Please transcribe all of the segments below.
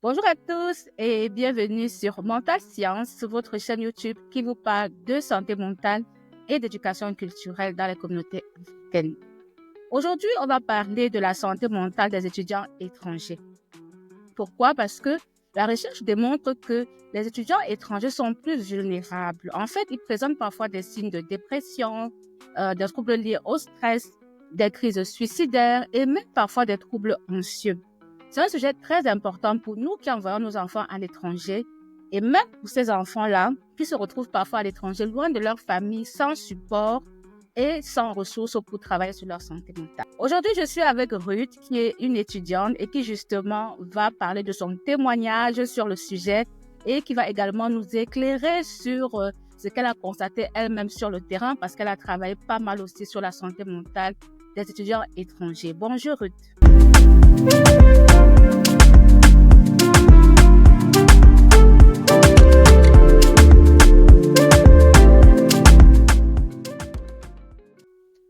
Bonjour à tous et bienvenue sur Mental Science, votre chaîne YouTube qui vous parle de santé mentale et d'éducation culturelle dans les communautés africaines. Aujourd'hui, on va parler de la santé mentale des étudiants étrangers. Pourquoi? Parce que la recherche démontre que les étudiants étrangers sont plus vulnérables. En fait, ils présentent parfois des signes de dépression, des troubles liés au stress, des crises suicidaires et même parfois des troubles anxieux. C'est un sujet très important pour nous qui envoyons nos enfants à l'étranger et même pour ces enfants-là qui se retrouvent parfois à l'étranger, loin de leur famille, sans support et sans ressources pour travailler sur leur santé mentale. Aujourd'hui, je suis avec Ruth, qui est une étudiante et qui justement va parler de son témoignage sur le sujet et qui va également nous éclairer sur ce qu'elle a constaté elle-même sur le terrain parce qu'elle a travaillé pas mal aussi sur la santé mentale des étudiants étrangers. Bonjour Ruth.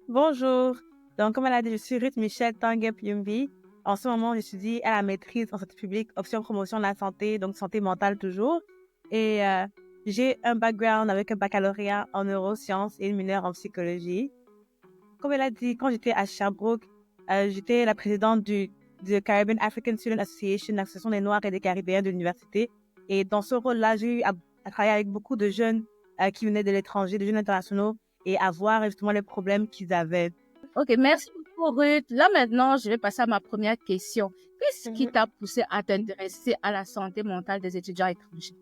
Bonjour, donc comme elle a dit, je suis Ruth Michel Tanguep Yumbi. En ce moment, j'étudie à la maîtrise en santé publique, option promotion de la santé, donc santé mentale toujours. Et j'ai un background avec un baccalauréat en neurosciences et une mineure en psychologie. Comme elle a dit, quand j'étais à Sherbrooke, j'étais la présidente de Caribbean African Student Association, l'association des Noirs et des Caribéens de l'université. Et dans ce rôle-là, j'ai eu à travailler avec beaucoup de jeunes qui venaient de l'étranger, de jeunes internationaux, et à voir justement les problèmes qu'ils avaient. Ok, merci beaucoup Ruth. Là maintenant, je vais passer à ma première question. Qu'est-ce qui t'a poussé à t'intéresser à la santé mentale des étudiants étrangers?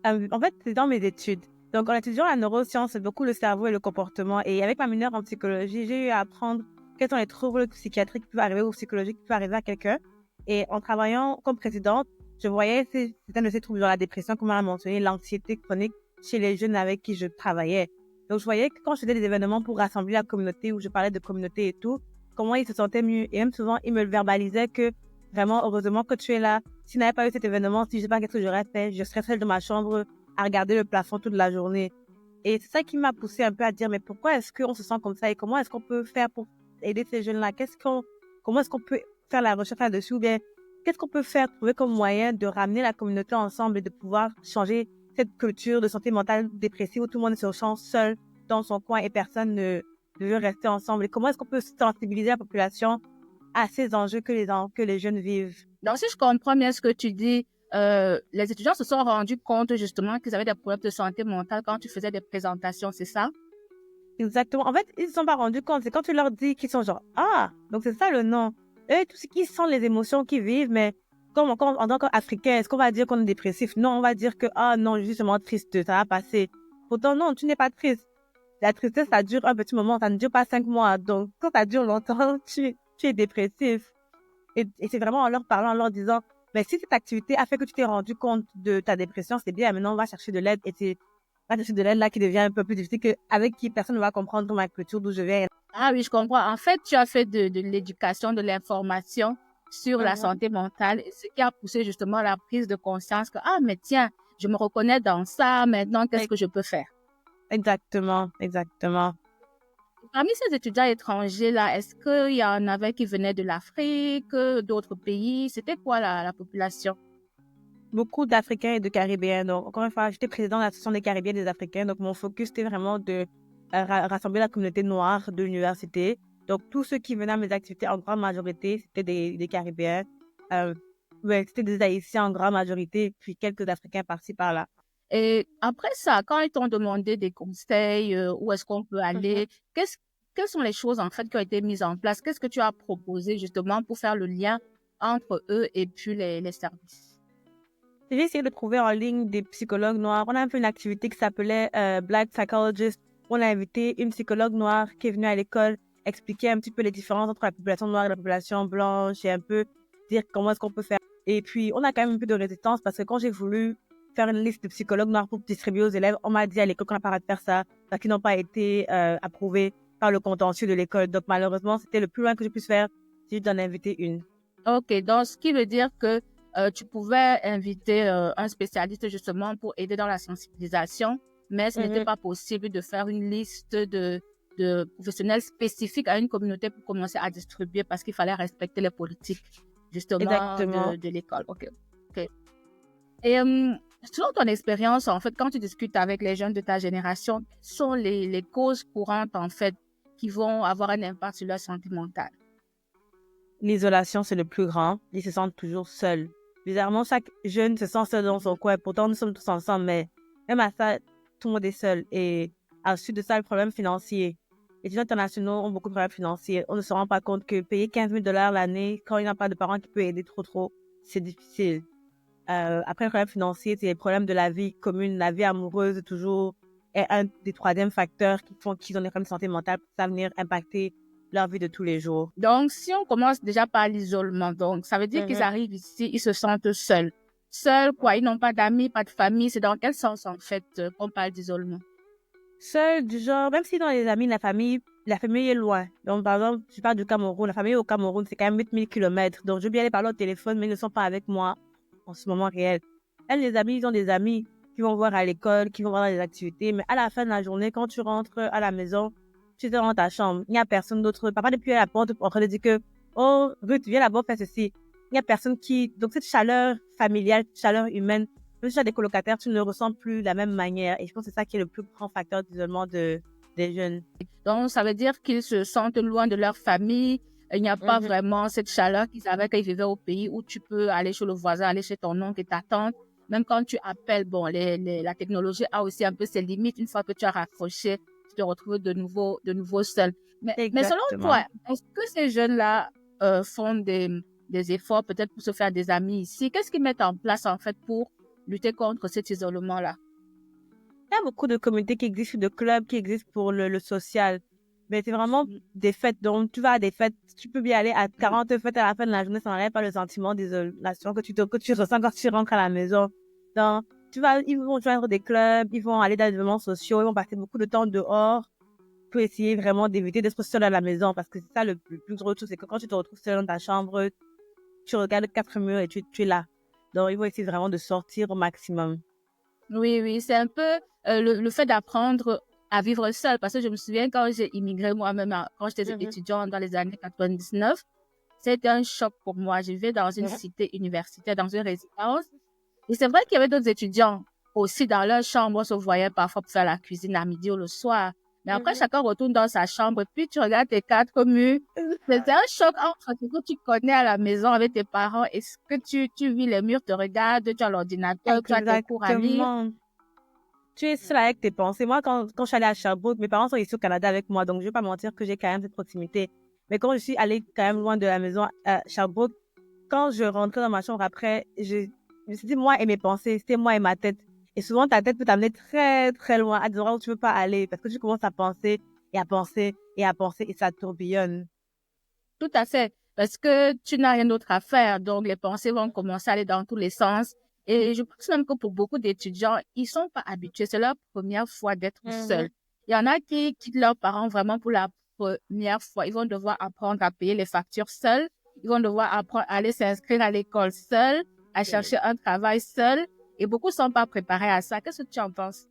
En fait, c'est dans mes études. Donc, en étudiant la neuroscience, c'est beaucoup le cerveau et le comportement. Et avec ma mineure en psychologie, j'ai eu à apprendre quels sont les troubles psychiatriques qui peuvent arriver ou psychologiques qui peuvent arriver à quelqu'un. Et en travaillant comme présidente, je voyais certains de ces troubles, genre la dépression, comme on a mentionné, l'anxiété chronique chez les jeunes avec qui je travaillais. Donc, je voyais que quand je faisais des événements pour rassembler la communauté, où je parlais de communauté et tout, comment ils se sentaient mieux. Et même souvent, ils me verbalisaient que vraiment, heureusement que tu es là. S'il n'avait pas eu cet événement, si je sais pas qu'est-ce que j'aurais fait, je serais seule dans ma chambre à regarder le plafond toute la journée. Et c'est ça qui m'a poussé un peu à dire, mais pourquoi est-ce qu'on se sent comme ça et comment est-ce qu'on peut faire pour aider ces jeunes-là? Comment est-ce qu'on peut faire la recherche là-dessus ou bien qu'est-ce qu'on peut faire, trouver comme moyen de ramener la communauté ensemble et de pouvoir changer cette culture de santé mentale dépressive où tout le monde se sent seul dans son coin et personne ne veut rester ensemble. Et comment est-ce qu'on peut sensibiliser la population à ces enjeux que les jeunes vivent? Donc, si je comprends bien ce que tu dis, les étudiants se sont rendus compte justement qu'ils avaient des problèmes de santé mentale quand tu faisais des présentations, c'est ça? Exactement. En fait, ils ne se sont pas rendus compte. C'est quand tu leur dis qu'ils sont genre, ah, donc c'est ça le nom. Eux, tout ce qu'ils sentent, les émotions qu'ils vivent, mais comme en tant qu'Africain, est-ce qu'on va dire qu'on est dépressif? Non, on va dire que, ah non, je suis justement triste, ça va passer. Pourtant, non, tu n'es pas triste. La tristesse, ça dure un petit moment, ça ne dure pas 5 mois. Donc, quand ça dure longtemps, tu es dépressif. Et c'est vraiment en leur parlant, en leur disant, mais si cette activité a fait que tu t'es rendu compte de ta dépression, c'est bien, maintenant on va chercher de l'aide et c'est va chercher de l'aide là qui devient un peu plus difficile avec qui personne ne va comprendre ma culture d'où je viens. Ah oui, je comprends. En fait, tu as fait de l'éducation, de l'information sur la santé mentale, ce qui a poussé justement la prise de conscience que, ah, mais tiens, je me reconnais dans ça, maintenant, qu'est-ce que je peux faire? Exactement, exactement. Parmi ces étudiants étrangers-là, est-ce qu'il y en avait qui venaient de l'Afrique, d'autres pays? C'était quoi la population? Beaucoup d'Africains et de Caribéens. Donc, encore une fois, j'étais président de l'Association des Caribéens et des Africains. Donc, mon focus, c'était vraiment de rassembler la communauté noire de l'université. Donc, tous ceux qui venaient à mes activités, en grande majorité, c'était des Caribéens. C'était des Haïtiens en grande majorité, puis quelques Africains par-ci, par-là. Et après ça, quand ils t'ont demandé des conseils, où est-ce qu'on peut aller, quelles sont les choses en fait qui ont été mises en place? Qu'est-ce que tu as proposé justement pour faire le lien entre eux et puis les services? J'ai essayé de trouver en ligne des psychologues noirs. On a fait une activité qui s'appelait Black Psychologist. On a invité une psychologue noire qui est venue à l'école expliquer un petit peu les différences entre la population noire et la population blanche et un peu dire comment est-ce qu'on peut faire. Et puis, on a quand même un peu de résistance parce que quand j'ai voulu faire une liste de psychologues noirs pour distribuer aux élèves, on m'a dit à l'école qu'on n'a pas le droit de faire ça parce qu'ils n'ont pas été approuvés par le contentieux de l'école. Donc, malheureusement, c'était le plus loin que je puisse faire, c'est d'en inviter une. Ok, donc ce qui veut dire que tu pouvais inviter un spécialiste justement pour aider dans la sensibilisation, mais ce n'était pas possible de faire une liste de professionnels spécifiques à une communauté pour commencer à distribuer parce qu'il fallait respecter les politiques justement Exactement. de l'école. OK. OK. Et selon ton expérience, en fait, quand tu discutes avec les jeunes de ta génération, quelles sont les causes courantes, en fait, qui vont avoir un impact sur leur santé mentale? L'isolation, c'est le plus grand. Ils se sentent toujours seuls. Bizarrement, chaque jeune se sent seul dans son coin. Pourtant, nous sommes tous ensemble, mais même à ça, tout le monde est seul. Et ensuite de ça, le problème financier. Les étudiants internationaux ont beaucoup de problèmes financiers. On ne se rend pas compte que payer 15 000 l'année, quand il n'y a pas de parents qui peuvent aider trop, c'est difficile. Après, le problème financier, c'est les problèmes de la vie commune, la vie amoureuse, toujours est un des troisièmes facteurs qui font qu'ils ont des problèmes de santé mentale pour ça venir impacter leur vie de tous les jours. Donc, si on commence déjà par l'isolement, donc, ça veut dire qu'ils arrivent ici, ils se sentent seuls. Seuls, quoi, ils n'ont pas d'amis, pas de famille. C'est dans quel sens, en fait, qu'on parle d'isolement? Seul, du genre, même si dans les amis, la famille est loin. Donc, par exemple, je parle du Cameroun. La famille est au Cameroun, c'est quand même 8000 kilomètres. Donc, je veux bien aller parler au téléphone, mais ils ne sont pas avec moi en ce moment réel. Elles, les amis, ils ont des amis qui vont voir à l'école, qui vont voir dans les activités. Mais à la fin de la journée, quand tu rentres à la maison, tu es dans ta chambre. Il n'y a personne d'autre. Papa n'est plus à la porte en train de dire que, oh, Ruth, viens là-bas, fais ceci. Il n'y a personne qui, donc cette chaleur familiale, chaleur humaine, même si tu as des colocataires, tu ne le ressens plus de la même manière. Et je pense que c'est ça qui est le plus grand facteur d'isolement des jeunes. Donc, ça veut dire qu'ils se sentent loin de leur famille. Il n'y a pas vraiment cette chaleur qu'ils avaient quand ils vivaient au pays où tu peux aller chez le voisin, aller chez ton oncle et ta tante. Même quand tu appelles, bon, la technologie a aussi un peu ses limites. Une fois que tu as raccroché, tu te retrouves de nouveau seul. Mais selon Exactement. toi, est-ce que ces jeunes-là font des efforts peut-être pour se faire des amis ici? Qu'est-ce qu'ils mettent en place, en fait, pour lutter contre cet isolement-là? Il y a beaucoup de communautés qui existent, de clubs qui existent pour le social. Mais c'est vraiment des fêtes. Donc, tu vas à des fêtes, tu peux bien aller à 40 fêtes à la fin de la journée sans n'enlève pas le sentiment d'isolation que tu ressens quand tu rentres à la maison. Donc, ils vont joindre des clubs, ils vont aller dans des événements sociaux, ils vont passer beaucoup de temps dehors pour essayer vraiment d'éviter d'être seul à la maison. Parce que c'est ça le plus gros truc, c'est que quand tu te retrouves seul dans ta chambre, tu regardes quatre murs et tu es là. Donc, ils vont essayer vraiment de sortir au maximum. Oui, oui, c'est un peu le fait d'apprendre à vivre seul. Parce que je me souviens quand j'ai immigré moi-même, quand j'étais étudiante dans les années 99, c'était un choc pour moi. Je vivais dans une cité universitaire, dans une résidence. Et c'est vrai qu'il y avait d'autres étudiants aussi dans leur chambre. On se voyait parfois pour faire la cuisine à midi ou le soir. Mais après, chacun retourne dans sa chambre. Et puis, tu regardes tes quatre murs. C'est un choc entre ce que tu connais à la maison avec tes parents et ce que tu vis. Les murs te regardent, tu as l'ordinateur, tu as tes cours à lire. Exactement. Tu es seul avec tes pensées. Moi, quand je suis allée à Sherbrooke, mes parents sont ici au Canada avec moi, donc je vais pas mentir que j'ai quand même cette proximité. Mais quand je suis allée quand même loin de la maison à Sherbrooke, quand je rentrais dans ma chambre après, je me suis dit moi et mes pensées, c'était moi et ma tête. Et souvent, ta tête peut t'amener très, très loin, à des endroits où tu veux pas aller, parce que tu commences à penser, et à penser, et à penser, et ça tourbillonne. Tout à fait. Parce que tu n'as rien d'autre à faire. Donc, les pensées vont commencer à aller dans tous les sens. Et je pense même que pour beaucoup d'étudiants, ils sont pas habitués. C'est leur première fois d'être seuls. Il y en a qui quittent leurs parents vraiment pour la première fois. Ils vont devoir apprendre à payer les factures seuls. Ils vont devoir apprendre à aller s'inscrire à l'école seuls, à chercher un travail seul. Et beaucoup sont pas préparés à ça. Qu'est-ce que tu en penses?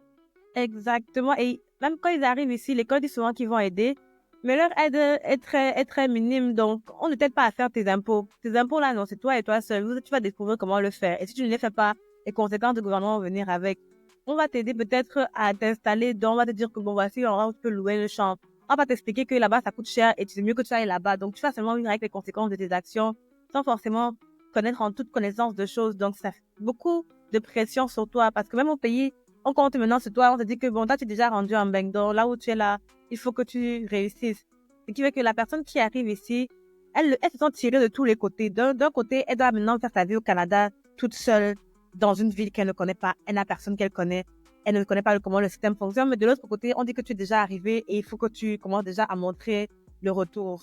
Exactement. Et même quand ils arrivent ici, l'école dit souvent qu'ils vont aider, mais leur aide est très minime. Donc, on ne t'aide pas à faire tes impôts. Tes impôts, là, non, c'est toi et toi seul. Tu vas découvrir comment le faire. Et si tu ne les fais pas, les conséquences du gouvernement vont venir avec. On va t'aider peut-être à t'installer on va te dire que bon, voici l'endroit où tu peux louer une chambre. On va t'expliquer que là-bas, ça coûte cher et c'est mieux que tu ailles là-bas. Donc, tu vas seulement vivre avec les conséquences de tes actions sans forcément connaître en toute connaissance de choses. Donc, ça fait beaucoup de pression sur toi parce que même au pays, on compte maintenant sur toi, on te dit que bon, toi, tu es déjà rendu en Bangor, là où tu es là, il faut que tu réussisses. Ce qui fait que la personne qui arrive ici, elle se sent tirée de tous les côtés. D'un côté, elle doit maintenant faire sa vie au Canada, toute seule, dans une ville qu'elle ne connaît pas, elle n'a personne qu'elle connaît, elle ne connaît pas comment le système fonctionne, mais de l'autre côté, on dit que tu es déjà arrivé et il faut que tu commences déjà à montrer le retour.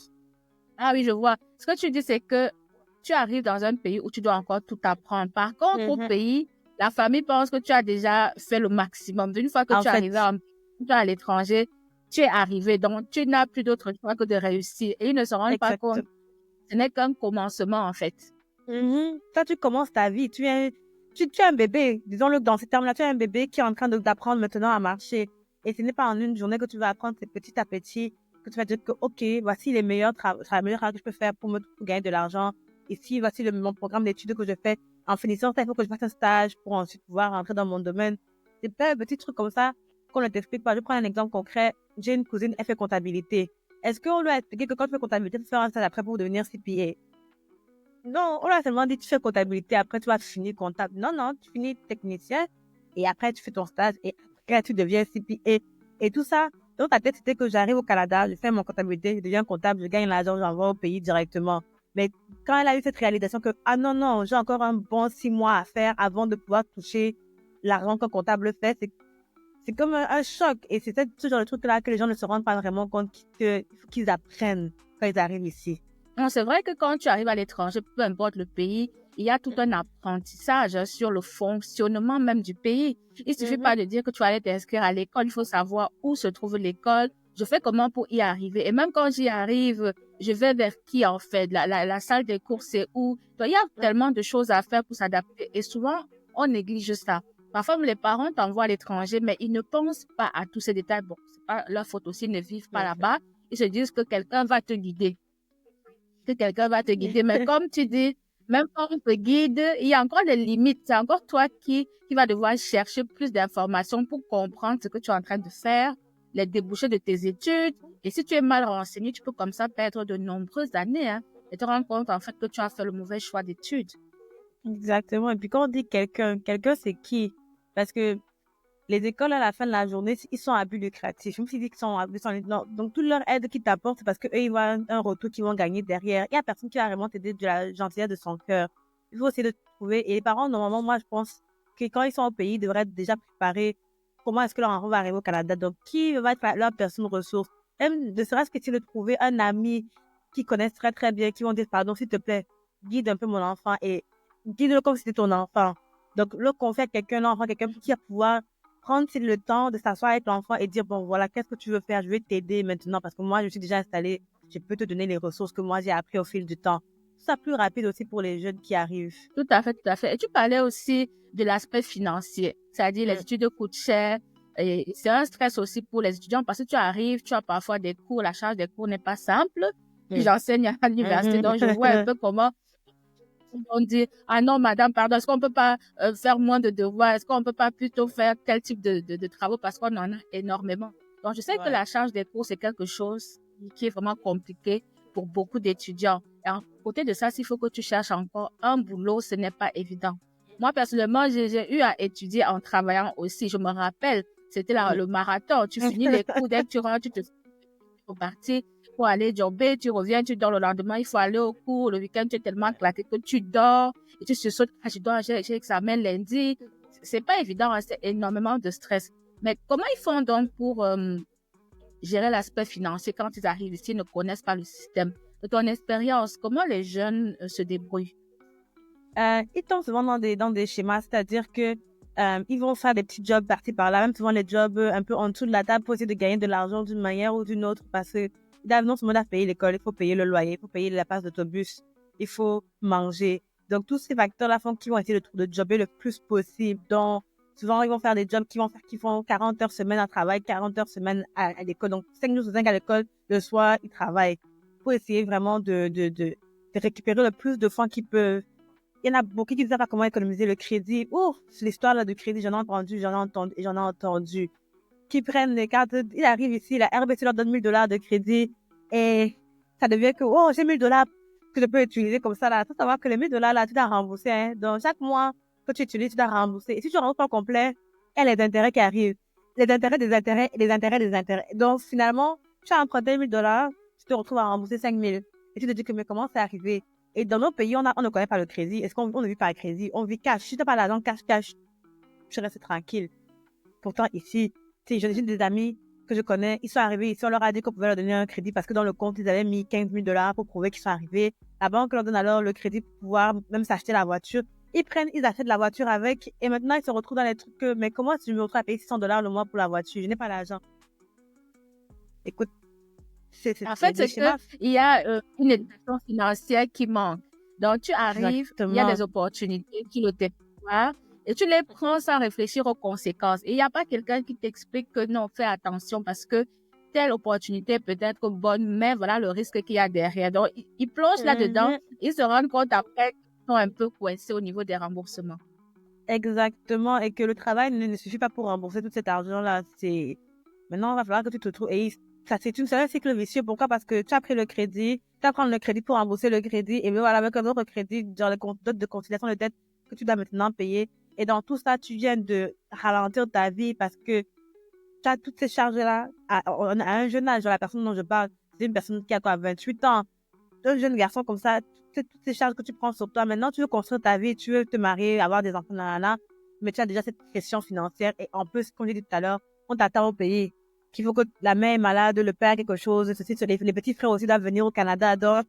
Ah oui, je vois. Ce que tu dis, c'est que tu arrives dans un pays où tu dois encore tout apprendre. Par contre, au pays, la famille pense que tu as déjà fait le maximum. Une fois que En tu es fait, arrivé à l'étranger, tu es arrivé. Donc, tu n'as plus d'autre choix que de réussir. Et ils ne se rendent pas compte. exactement. Ce n'est qu'un commencement, en fait. Toi, tu commences ta vie. Tu es un bébé. Disons-le dans ces termes-là, tu es un bébé qui est en train d'apprendre maintenant à marcher. Et ce n'est pas en une journée que tu vas apprendre, c'est petit à petit que tu vas dire que, OK, voici les meilleurs travaux que je peux faire pour gagner de l'argent. ici, voici mon programme d'études que je fais. En finissant ça, il faut que je fasse un stage pour ensuite pouvoir rentrer dans mon domaine. C'est plein de petits trucs comme ça qu'on ne t'explique pas. Je prends un exemple concret. J'ai une cousine, elle fait comptabilité. Est-ce qu'on lui a expliqué que quand tu fais comptabilité, tu fais un stage après pour devenir CPA? Non, on a seulement dit tu fais comptabilité, après tu vas finir comptable. Non, non, tu finis technicien et après tu fais ton stage et après tu deviens CPA. Et tout ça, dans ta tête, c'était que j'arrive au Canada, je fais mon comptabilité, je deviens comptable, je gagne l'argent, j'envoie au pays directement. Mais quand elle a eu cette réalisation que, ah non, non, j'ai encore un bon 6 mois à faire avant de pouvoir toucher l'argent qu'un comptable fait, c'est comme un choc. Et c'est ce genre de truc-là que les gens ne se rendent pas vraiment compte qu'il faut qu'ils apprennent quand ils arrivent ici. Non, c'est vrai que quand tu arrives à l'étranger, peu importe le pays, il y a tout un apprentissage sur le fonctionnement même du pays. Il suffit pas de dire que tu vas aller t'inscrire à l'école, il faut savoir où se trouve l'école, je fais comment pour y arriver. Et même quand j'y arrive, je vais vers qui en fait? La salle des cours, c'est où? Donc, il y a tellement de choses à faire pour s'adapter. Et souvent, on néglige ça. Parfois, les parents t'envoient à l'étranger, mais ils ne pensent pas à tous ces détails. Bon, c'est pas leur faute aussi, ils ne vivent pas là-bas. Ils se disent que quelqu'un va te guider. Que quelqu'un va te guider. Mais comme tu dis, même quand on te guide, il y a encore des limites. C'est encore toi qui va devoir chercher plus d'informations pour comprendre ce que tu es en train de faire, les débouchés de tes études. Et si tu es mal renseigné, tu peux comme ça perdre de nombreuses années, hein, et te rendre compte en fait que tu as fait le mauvais choix d'études. Exactement. Et puis quand on dit quelqu'un, c'est qui? Parce que les écoles, à la fin de la journée, ils sont à but lucratif. Même s'ils disent qu'ils sont à but, non. Donc, toute leur aide qu'ils t'apportent, c'est parce qu'eux, ils voient un retour qu'ils vont gagner derrière. Il n'y a personne qui va vraiment t'aider de la gentillesse de son cœur. Il faut essayer de trouver. Et les parents, normalement, moi, je pense que quand ils sont au pays, ils devraient être déjà préparés. Comment est-ce que leur enfant va arriver au Canada? Donc, qui va être leur personne ressource? Même, ne serait-ce que si de trouver un ami qui connaisse très, très bien, qui vont dire, pardon, s'il te plaît, guide un peu mon enfant et guide-le comme si c'était ton enfant. Donc, le confier à quelqu'un, l'enfant, quelqu'un qui va pouvoir prendre le temps de s'asseoir avec l'enfant et dire, bon, voilà, qu'est-ce que tu veux faire? Je vais t'aider maintenant parce que moi, je suis déjà installée. Je peux te donner les ressources que moi, j'ai appris au fil du temps. Ça plus rapide aussi pour les jeunes qui arrivent. Tout à fait, tout à fait. Et tu parlais aussi de l'aspect financier, c'est-à-dire les études coûtent cher. Et c'est un stress aussi pour les étudiants parce que tu arrives, tu as parfois des cours, la charge des cours n'est pas simple. J'enseigne à l'université, donc je vois un peu comment on dit, ah non, madame, pardon, est-ce qu'on peut pas faire moins de devoirs? Est-ce qu'on peut pas plutôt faire tel type de travaux parce qu'on en a énormément? Donc, je sais que la charge des cours, c'est quelque chose qui est vraiment compliqué pour beaucoup d'étudiants. Et à côté de ça, s'il faut que tu cherches encore un boulot, ce n'est pas évident. Moi, personnellement, j'ai eu à étudier en travaillant aussi. Je me rappelle, c'était le marathon. Tu finis les cours, dès que tu rentres, tu te partir pour aller jobber, tu reviens, tu dors le lendemain, il faut aller au cours, le week-end, tu es tellement claqué que tu dors et tu te sautes, ah, j'ai examen lundi. C'est pas évident, hein, c'est énormément de stress. Mais comment ils font donc pour gérer l'aspect financier quand ils arrivent ici, ils ne connaissent pas le système? De ton expérience, comment les jeunes se débrouillent? Ils tombent souvent dans des schémas, c'est-à-dire que ils vont faire des petits jobs par-ci par-là, même souvent les jobs un peu en dessous de la table pour essayer de gagner de l'argent d'une manière ou d'une autre parce que non seulement à payer l'école, il faut payer le loyer, il faut payer la passe d'autobus, il faut manger. Donc tous ces facteurs-là font qu'ils vont essayer de jobber le plus possible. Donc souvent ils vont faire des jobs qui font 40 heures semaine à travail, 40 heures semaine à l'école. Donc 5 jours sur 5 à l'école, le soir ils travaillent pour essayer vraiment de récupérer le plus de fonds qu'ils peuvent. Il y en a beaucoup qui ne savent pas comment économiser le crédit. Ouf, l'histoire là de crédit, j'en ai entendu. Qui prennent les cartes, ils arrivent ici, la RBC leur donne $1000 de crédit et ça devient que, oh, j'ai $1000 que je peux utiliser comme ça là. Faut savoir que les $1000 là, tu dois rembourser, hein. Donc, chaque mois que tu utilises, tu dois rembourser. Et si tu ne rembourses pas complet, il y a les intérêts qui arrivent. Les intérêts des intérêts et les intérêts des intérêts. Donc, finalement, tu as emprunté $1000, tu te retrouves à rembourser 5000. Et tu te dis que, mais comment c'est arrivé? Et dans nos pays, on ne connaît pas le crédit. Est-ce qu'on ne vit pas le crédit? On vit cash. Si tu n'as pas l'argent cash, je reste tranquille. Pourtant, ici, j'ai des amis que je connais, ils sont arrivés ici, on leur a dit qu'on pouvait leur donner un crédit parce que dans le compte, ils avaient mis $15 000 pour prouver qu'ils sont arrivés. La banque leur donne alors le crédit pour pouvoir même s'acheter la voiture. Ils achètent la voiture avec et maintenant, ils se retrouvent dans les trucs que, mais comment si je me retrouve à payer $600 le mois pour la voiture? Je n'ai pas l'argent. Écoute, En fait, c'est qu'il y a une éducation financière qui manque. Donc, tu arrives, il y a des opportunités qui le territoire et tu les prends sans réfléchir aux conséquences. Et il n'y a pas quelqu'un qui t'explique que non, fais attention parce que telle opportunité peut être bonne, mais voilà le risque qu'il y a derrière. Donc, ils plongent là-dedans, ils se rendent compte après qu'ils sont un peu coincés au niveau des remboursements. Exactement, et que le travail ne suffit pas pour rembourser tout cet argent-là. Maintenant, il va falloir que tu te trouves. Et c'est un cycle vicieux. Pourquoi? Parce que tu as pris le crédit, tu vas prendre le crédit pour rembourser le crédit, et bien voilà, avec un autre crédit, genre les notes de conciliation de dette que tu dois maintenant payer. Et dans tout ça, tu viens de ralentir ta vie parce que tu as toutes ces charges-là à un jeune âge. Genre, la personne dont je parle, c'est une personne qui a quoi, 28 ans. Un jeune garçon comme ça, toutes ces charges que tu prends sur toi, maintenant tu veux construire ta vie, tu veux te marier, avoir des enfants, nanana, mais tu as déjà cette pression financière et en plus, comme j'ai dit tout à l'heure, on t'attend au pays, qu'il faut que la mère est malade, le père a quelque chose, ceci, les petits frères aussi doivent venir au Canada, donc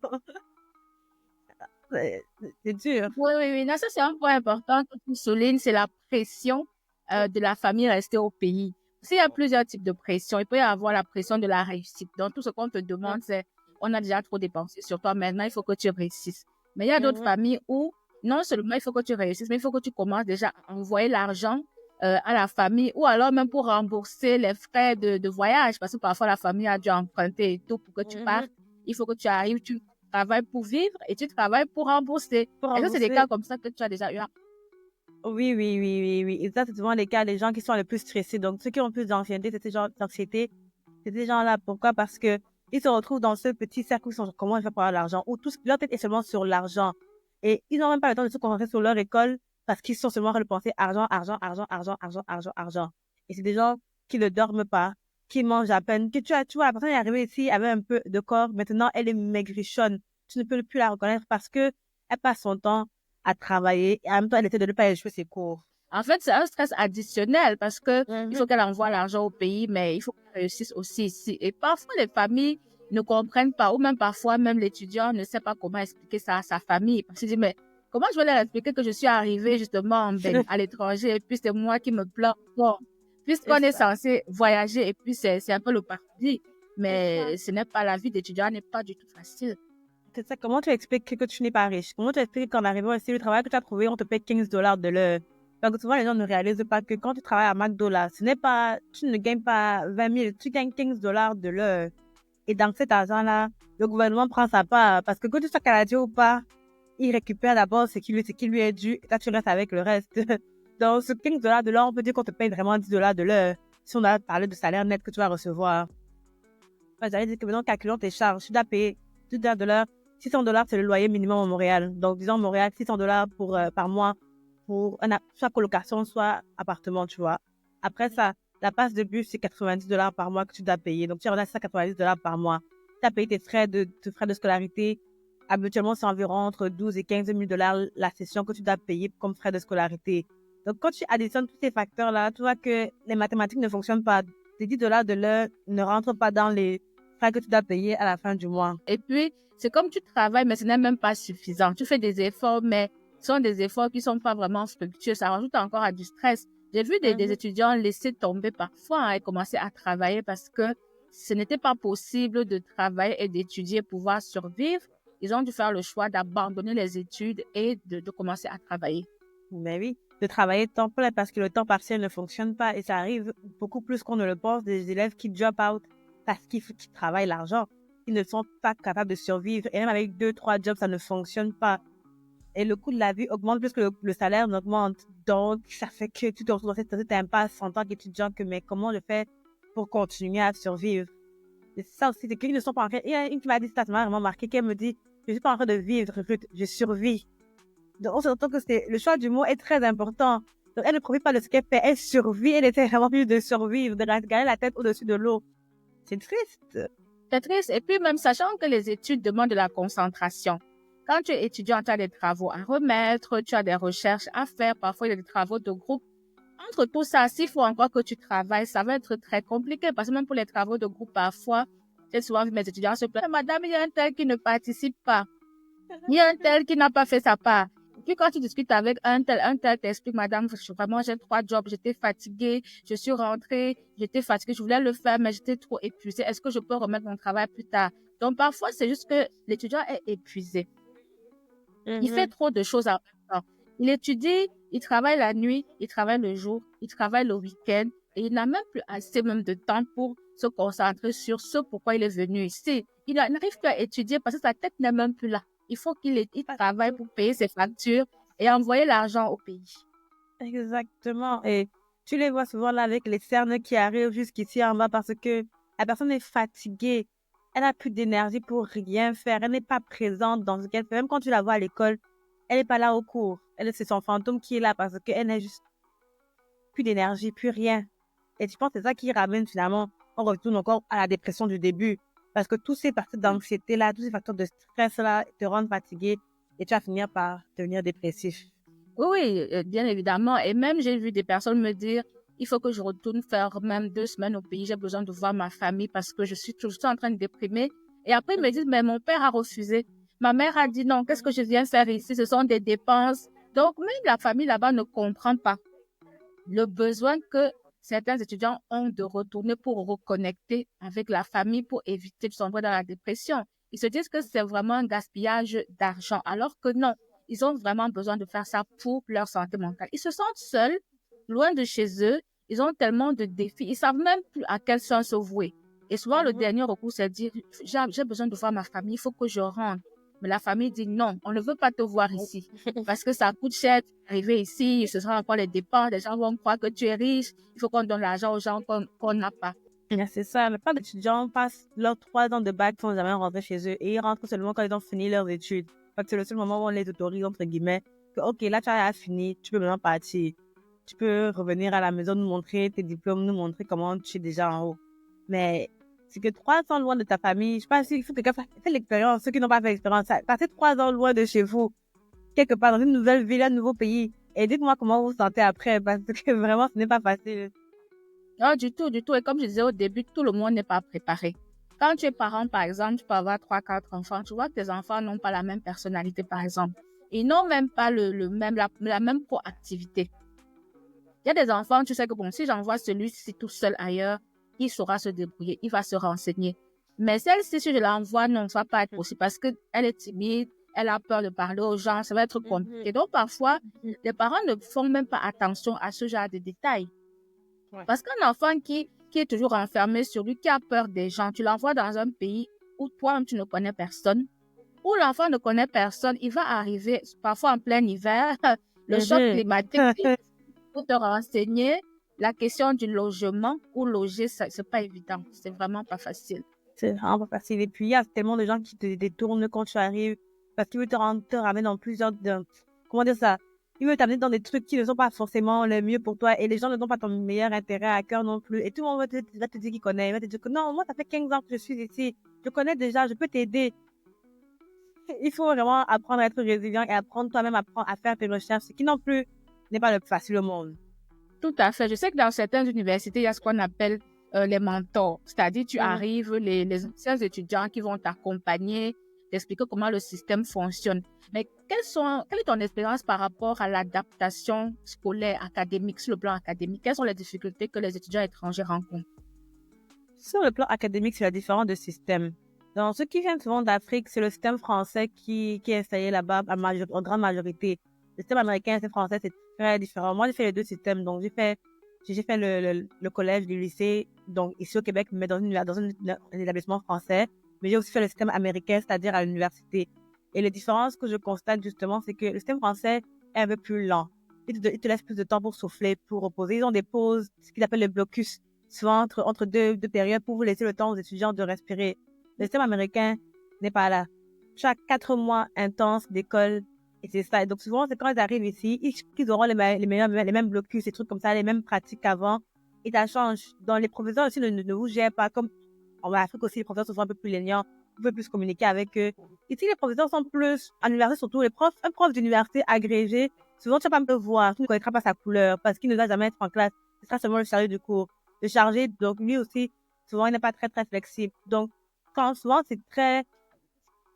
c'est dur. Oui, oui, oui. Non, ça, c'est un point important que tu soulignes, c'est la pression de la famille restée au pays. S'il y a plusieurs types de pression, il peut y avoir la pression de la réussite. Donc, tout ce qu'on te demande, c'est, on a déjà trop dépensé sur toi, maintenant, il faut que tu réussisses. Mais il y a d'autres familles où, non seulement il faut que tu réussisses, mais il faut que tu commences déjà à envoyer l'argent à la famille ou alors même pour rembourser les frais de voyage, parce que parfois la famille a dû emprunter et tout pour que tu partes. Il faut que tu arrives, tu travailles pour vivre et tu travailles pour rembourser. Est-ce que c'est des cas comme ça que tu as déjà eu? Oui, oui, oui, oui, oui. Et ça, c'est souvent les cas des gens qui sont les plus stressés. Donc, ceux qui ont plus d'anxiété, c'est ces gens d'anxiété. C'est ces gens-là. Pourquoi? Parce que ils se retrouvent dans ce petit cercle où ils sont genre, comment ils font pour avoir l'argent? Où leur tête est seulement sur l'argent. Et ils n'ont même pas le temps de se concentrer sur leur école parce qu'ils sont seulement en train de penser argent, argent, argent, argent, argent, argent, argent. Et c'est des gens qui ne dorment pas, qui mangent à peine. Que tu vois, la personne est arrivée ici avec un peu de corps. Maintenant, elle est maigrichonne. Tu ne peux plus la reconnaître parce que elle passe son temps à travailler et en même temps, elle essaie de ne pas échouer ses cours. En fait, c'est un stress additionnel parce que il faut qu'elle envoie l'argent au pays, mais il faut qu'elle réussisse aussi ici. Et parfois, les familles ne comprennent pas, ou même parfois, même l'étudiant ne sait pas comment expliquer ça à sa famille. Parce qu'il dit, mais comment je vais leur expliquer que je suis arrivée justement à l'étranger et puis c'est moi qui me plains. Bon, puisqu'on est censé voyager et puis c'est un peu le paradis, mais ce n'est pas la vie d'étudiant, n'est pas du tout facile. C'est ça. Comment tu expliques que tu n'es pas riche? Comment tu expliques qu'en arrivant ici, le travail que tu as trouvé, on te paye $15 de l'heure? Parce que souvent, les gens ne réalisent pas que quand tu travailles à McDo, là, tu ne gagnes pas 20 000, tu gagnes $15 de l'heure. Et dans cet argent-là, le gouvernement prend sa part. Parce que que tu sois canadien ou pas, il récupère d'abord ce qui lui est dû. Et toi, tu restes avec le reste. Donc, ce $15 de l'heure, on peut dire qu'on te paye vraiment $10 de l'heure. Si on a parlé de salaire net que tu vas recevoir. Enfin, j'allais dire que maintenant, calculons tes charges. Tu dois payer $10 de l'heure. $600, c'est le loyer minimum à Montréal. Donc, disons, Montréal, $600 par mois pour soit colocation, soit appartement, tu vois. Après ça, la passe de bus, c'est $90 par mois que tu dois payer. Donc, tu as $190 par mois. Tu as payé tes frais de scolarité. Habituellement, c'est environ entre 12 et 15 000 dollars la session que tu dois payer comme frais de scolarité. Donc, quand tu additionnes tous ces facteurs-là, tu vois que les mathématiques ne fonctionnent pas. Tes $10 de l'heure ne rentrent pas dans les frais que tu dois payer à la fin du mois. Et puis, c'est comme tu travailles, mais ce n'est même pas suffisant. Tu fais des efforts, mais ce sont des efforts qui sont pas vraiment fructueux. Ça rajoute encore à du stress. J'ai vu des étudiants laisser tomber parfois et commencer à travailler parce que ce n'était pas possible de travailler et d'étudier pour pouvoir survivre. Ils ont dû faire le choix d'abandonner les études et de commencer à travailler. Mais oui, de travailler temps plein parce que le temps partiel ne fonctionne pas et ça arrive beaucoup plus qu'on ne le pense des élèves qui drop out parce qu'ils travaillent l'argent. Ils ne sont pas capables de survivre et même avec 2, 3 jobs, ça ne fonctionne pas. Et le coût de la vie augmente plus que le salaire n'augmente. Donc, ça fait que tu te retrouves dans cette impasse en tant qu'étudiant que, mais comment je fais pour continuer à survivre? Et ça aussi, c'est qu'ils ne sont pas en train. Il y a une qui m'a dit ça m'a vraiment marqué, qu'elle me dit, je suis pas en train de vivre, Ruth, je survis. Donc, on s'entend que le choix du mot est très important. Donc, elle ne profite pas de ce qu'elle fait, elle survit, elle essaie vraiment plus de survivre, de garder la tête au-dessus de l'eau. C'est triste. C'est triste. Et puis, même sachant que les études demandent de la concentration. Quand tu es étudiant, tu as des travaux à remettre, tu as des recherches à faire, parfois il y a des travaux de groupe. Entre tout ça, s'il faut encore que tu travailles, ça va être très compliqué parce que même pour les travaux de groupe, parfois, j'ai souvent vu mes étudiants se plaindre, madame, il y a un tel qui ne participe pas. Il y a un tel qui n'a pas fait sa part. Et puis quand tu discutes avec un tel t'explique, madame, vraiment, j'ai 3 jobs, j'étais fatiguée, je suis rentrée, j'étais fatiguée, je voulais le faire, mais j'étais trop épuisée. Est-ce que je peux remettre mon travail plus tard? Donc parfois, c'est juste que l'étudiant est épuisé. Il fait trop de choses en même temps. Il étudie, il travaille la nuit, il travaille le jour, il travaille le week-end. Et il n'a même plus assez même de temps pour se concentrer sur ce pourquoi il est venu ici. Il n'arrive plus à étudier parce que sa tête n'est même plus là. Il faut il travaille pour payer ses factures et envoyer l'argent au pays. Exactement. Et tu les vois souvent là avec les cernes qui arrivent jusqu'ici en bas parce que la personne est fatiguée. Elle n'a plus d'énergie pour rien faire. Elle n'est pas présente dans ce qu'elle fait. Même quand tu la vois à l'école, elle n'est pas là au cours. C'est son fantôme qui est là parce qu'elle n'a juste plus d'énergie, plus rien. Et je pense que c'est ça qui ramène finalement, on retourne encore à la dépression du début. Parce que tous ces facteurs d'anxiété-là, tous ces facteurs de stress-là te rendent fatigué et tu vas finir par devenir dépressif. Oui, bien évidemment. Et même, j'ai vu des personnes me dire, il faut que je retourne faire même 2 semaines au pays. J'ai besoin de voir ma famille parce que je suis toujours en train de déprimer. Et après, ils me disent, mais mon père a refusé. Ma mère a dit non, qu'est-ce que je viens faire ici? Ce sont des dépenses. Donc, même la famille là-bas ne comprend pas le besoin que certains étudiants ont de retourner pour reconnecter avec la famille pour éviter de sombrer dans la dépression. Ils se disent que c'est vraiment un gaspillage d'argent, alors que non, ils ont vraiment besoin de faire ça pour leur santé mentale. Ils se sentent seuls, loin de chez eux, ils ont tellement de défis, ils savent même plus à quel sens se vouer. Et souvent, le dernier recours, c'est de dire, j'ai besoin de voir ma famille, il faut que je rentre. Mais la famille dit non, on ne veut pas te voir ici parce que ça coûte cher d'arriver ici, ce sera encore les dépenses, les gens vont croire que tu es riche, il faut qu'on donne l'argent aux gens qu'on n'a pas. C'est ça, la plupart des étudiants passent leurs 3 ans de bac sans jamais rentrer chez eux et ils rentrent seulement quand ils ont fini leurs études. Parce que c'est le seul moment où on les autorise, entre guillemets, que ok, là tu as fini, tu peux maintenant partir. Tu peux revenir à la maison, nous montrer tes diplômes, nous montrer comment tu es déjà en haut. Mais c'est que 3 ans loin de ta famille, je sais pas s'il faut que quelqu'un fasse l'expérience, ceux qui n'ont pas fait l'expérience, passer 3 ans loin de chez vous, quelque part dans une nouvelle ville, un nouveau pays. Et dites-moi comment vous vous sentez après, parce que vraiment ce n'est pas facile. Non, du tout, du tout. Et comme je disais au début, tout le monde n'est pas préparé. Quand tu es parent, par exemple, tu peux avoir 3, 4 enfants, tu vois que tes enfants n'ont pas la même personnalité, par exemple. Ils n'ont même pas la même proactivité. Il y a des enfants, tu sais que bon, si j'envoie celui-ci tout seul ailleurs, il saura se débrouiller, il va se renseigner. Mais celle-ci, si je l'envoie, non, ça va pas être possible parce qu'elle est timide, elle a peur de parler aux gens, ça va être compliqué. Donc, parfois, les parents ne font même pas attention à ce genre de détails. Ouais. Parce qu'un enfant qui est toujours enfermé sur lui, qui a peur des gens, tu l'envoies dans un pays où toi-même tu ne connais personne, où l'enfant ne connaît personne, il va arriver parfois en plein hiver, le choc climatique, pour te renseigner, la question du logement ou loger, c'est pas évident. C'est vraiment pas facile. C'est vraiment pas facile. Et puis, il y a tellement de gens qui te détournent quand tu arrives parce qu'ils veulent te ramener dans comment dire ça? Ils veulent t'amener dans des trucs qui ne sont pas forcément les mieux pour toi et les gens ne n'ont pas ton meilleur intérêt à cœur non plus. Et tout le monde va te dire qu'il connaît. Il va te dire que non, moi, ça fait 15 ans que je suis ici. Je connais déjà, je peux t'aider. Il faut vraiment apprendre à être résilient et apprendre toi-même à faire tes recherches, ce qui non plus n'est pas le plus facile au monde. Tout à fait. Je sais que dans certaines universités, il y a ce qu'on appelle les mentors. C'est-à-dire, tu arrives, les anciens étudiants qui vont t'accompagner, t'expliquer comment le système fonctionne. Mais quelle est ton expérience par rapport à l'adaptation scolaire, académique, sur le plan académique? Quelles sont les difficultés que les étudiants étrangers rencontrent? Sur le plan académique, c'est la différence de système. Dans ceux qui viennent souvent d'Afrique, c'est le système français qui est installé là-bas en grande majorité. Le système américain et le système français, c'est très différent. Moi, j'ai fait les deux systèmes. Donc, j'ai fait le collège, le lycée, donc ici au Québec, mais dans un établissement français. Mais j'ai aussi fait le système américain, c'est-à-dire à l'université. Et les différences que je constate justement, c'est que le système français est un peu plus lent. Il te laisse plus de temps pour souffler, pour reposer. Ils ont des pauses, ce qu'ils appellent les blocus, souvent entre deux périodes pour vous laisser le temps aux étudiants de respirer. Le système américain n'est pas là. Chaque 4 mois intenses d'école, et c'est ça. Et donc souvent, c'est quand ils arrivent ici, ils auront les mêmes blocus, des trucs comme ça, les mêmes pratiques qu'avant. Et ça change. Donc les professeurs aussi ne vous gèrent pas comme en Afrique aussi, les professeurs sont un peu plus léniants, vous pouvez plus communiquer avec eux. Ici, les professeurs sont plus, à l'université surtout, un prof d'université agrégé, souvent tu vas pas me voir, tu ne connaîtras pas sa couleur parce qu'il ne va jamais être en classe. Ce sera seulement le chargé du cours. Le chargé, donc lui aussi, souvent il n'est pas très très flexible. Donc quand souvent c'est très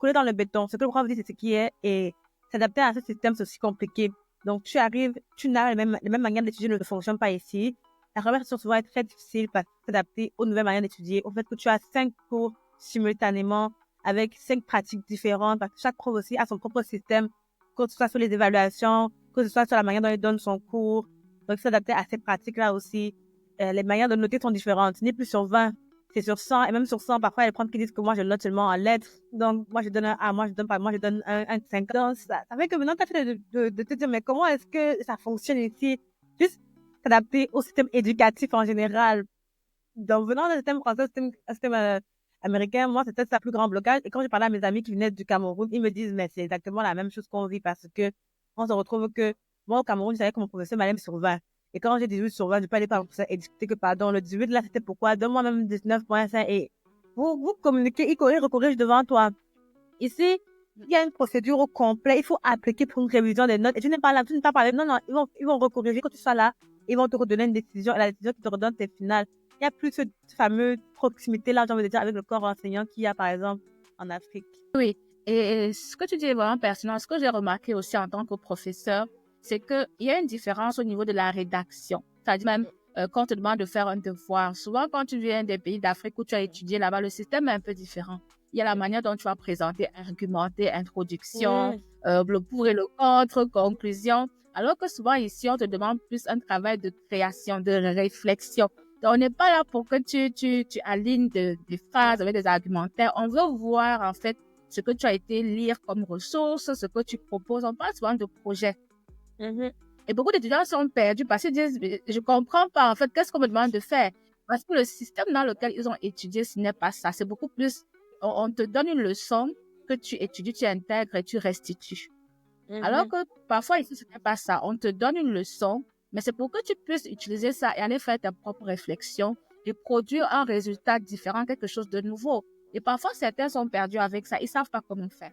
coulé dans le béton. Ce que le prof dit, c'est ce qui est et s'adapter à ce système, c'est aussi compliqué. Donc tu arrives, tu n'as les mêmes manières d'étudier ne fonctionnent pas ici. La première session souvent est très difficile parce que s'adapter aux nouvelles manières d'étudier, au fait que tu as 5 cours simultanément avec 5 pratiques différentes, parce que chaque prof aussi a son propre système, que ce soit sur les évaluations, que ce soit sur la manière dont il donne son cours. Donc, s'adapter à ces pratiques-là aussi. les manières de noter sont différentes. Ce n'est plus sur 20, c'est sur 100. Et même sur 100, parfois, il y a des profs qui disent que moi, je note seulement en lettres. Donc, moi, je donne un A, moi, je donne pas, moi, je donne un 5. Donc, ça fait que maintenant, tu as fait de te dire, mais comment est-ce que ça fonctionne ici? Juste s'adapter au système éducatif en général. Donc, venant d'un système français, un système américain, moi, c'était ça le plus grand blocage. Et quand je parlais à mes amis qui venaient du Cameroun, ils me disent, mais c'est exactement la même chose qu'on vit parce que on se retrouve que moi, au Cameroun, je savais que mon professeur m'allait sur 20. Et quand j'ai 18 sur 20, je peux aller par mon professeur et discuter que, pardon, le 18, là, c'était pourquoi? Donne-moi même 19,5 et vous communiquez, il corrige devant toi. Ici, il y a une procédure au complet. Il faut appliquer pour une révision des notes. Et tu n'es pas là, tu n'es pas parlé. Non, non, ils vont recorriger quand tu sois là. Ils vont te redonner une décision. Et la décision qui te redonne, c'est finale. Il n'y a plus cette fameuse proximité-là, j'ai envie de dire, avec le corps enseignant qu'il y a, par exemple, en Afrique. Oui, et ce que tu dis est vraiment pertinent. Ce que j'ai remarqué aussi en tant que professeur, c'est qu'il y a une différence au niveau de la rédaction. C'est-à-dire même quand on te demande de faire un devoir. Souvent, quand tu viens des pays d'Afrique où tu as étudié là-bas, le système est un peu différent. Il y a la manière dont tu vas présenter, argumenter, introduction, le pour et le contre, conclusion. Alors que souvent ici, on te demande plus un travail de création, de réflexion. Donc, on n'est pas là pour que tu alignes des phrases avec des argumentaires. On veut voir, en fait, ce que tu as été lire comme ressources, ce que tu proposes. On parle souvent de projets. Et beaucoup d'étudiants sont perdus parce qu'ils disent, je comprends pas, en fait, qu'est-ce qu'on me demande de faire? Parce que le système dans lequel ils ont étudié, ce n'est pas ça. C'est beaucoup plus, on te donne une leçon que tu étudies, tu intègres et tu restitues. Alors que parfois, ici, ce n'est pas ça. On te donne une leçon, mais c'est pour que tu puisses utiliser ça et aller faire tes propres réflexions et produire un résultat différent, quelque chose de nouveau. Et parfois, certains sont perdus avec ça. Ils savent pas comment faire.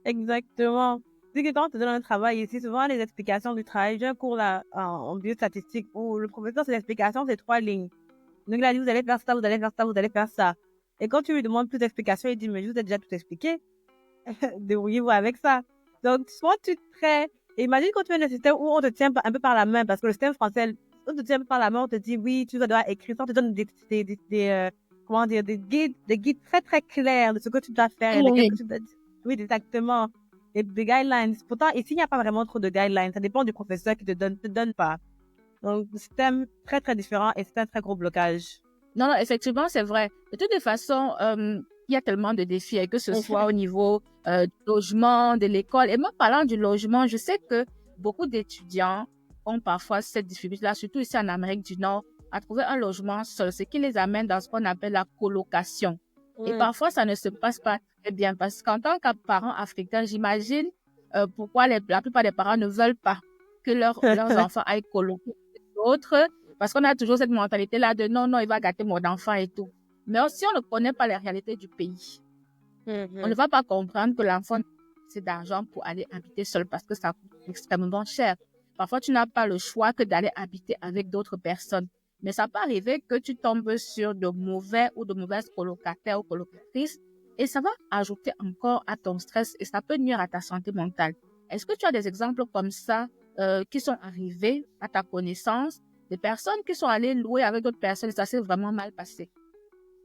Exactement. C'est que quand on te donne un travail ici, souvent les explications du travail, j'ai un cours là en biostatistique où le professeur, c'est l'explication, c'est 3 lignes. Donc il a dit, vous allez faire ça, vous allez faire ça, vous allez faire ça. Et quand tu lui demandes plus d'explications, il dit, mais je vous ai déjà tout expliqué. Débrouillez-vous avec ça. Donc, soit tu te crées, et imagine quand tu es dans un système où on te tient un peu par la main, parce que le système français, on te tient un peu par la main, on te dit, oui, tu dois écrire, ça, on te donne comment dire, des guides très, très clairs de ce que tu dois faire et Oui. que tu dois dire. Oui, exactement. Et des guidelines. Pourtant, ici, il n'y a pas vraiment trop de guidelines. Ça dépend du professeur qui te donne pas. Donc, le système très, très différent et c'est un très gros blocage. Non, non, effectivement, c'est vrai. De toutes les façons, il y a tellement de défis, et que ce soit au niveau du logement, de l'école. Et même parlant du logement, je sais que beaucoup d'étudiants ont parfois cette difficulté-là, surtout ici en Amérique du Nord, à trouver un logement seul, ce qui les amène dans ce qu'on appelle la colocation. Et parfois, ça ne se passe pas très bien parce qu'en tant que parent africain, j'imagine pourquoi la plupart des parents ne veulent pas que leurs enfants aillent coloquer avec d'autres. Parce qu'on a toujours cette mentalité-là de non, non, il va gâter mon enfant et tout. Mais si on ne connaît pas les réalités du pays, on ne va pas comprendre que l'enfant n'a pas assez d'argent pour aller habiter seul parce que ça coûte extrêmement cher. Parfois, tu n'as pas le choix que d'aller habiter avec d'autres personnes. Mais ça peut arriver que tu tombes sur de mauvais ou de mauvaises colocataires ou colocatrices et ça va ajouter encore à ton stress et ça peut nuire à ta santé mentale. Est-ce que tu as des exemples comme ça qui sont arrivés à ta connaissance? Des personnes qui sont allées louer avec d'autres personnes, ça s'est vraiment mal passé.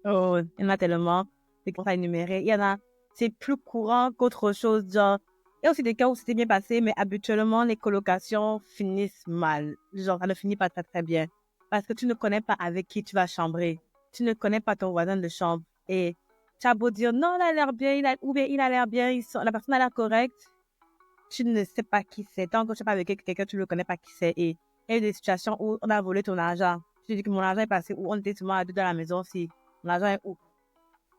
Oh, il y en a tellement. C'est qu'on à énumérer. Il y en a, c'est plus courant qu'autre chose. Genre, il y a aussi des cas où c'était bien passé, mais habituellement, les colocations finissent mal. Genre, ça ne finit pas très, très bien. Parce que tu ne connais pas avec qui tu vas chambrer. Tu ne connais pas ton voisin de chambre. Et tu as beau dire, non, il a l'air bien, ou bien il a l'air bien, la personne a l'air correcte. Tu ne sais pas qui c'est. Tant que tu ne sais pas avec quelqu'un, tu ne connais pas qui c'est. Et il y a eu des situations où on a volé ton argent. Tu dis que mon argent est passé où on était seulement à deux dans la maison si mon argent est où.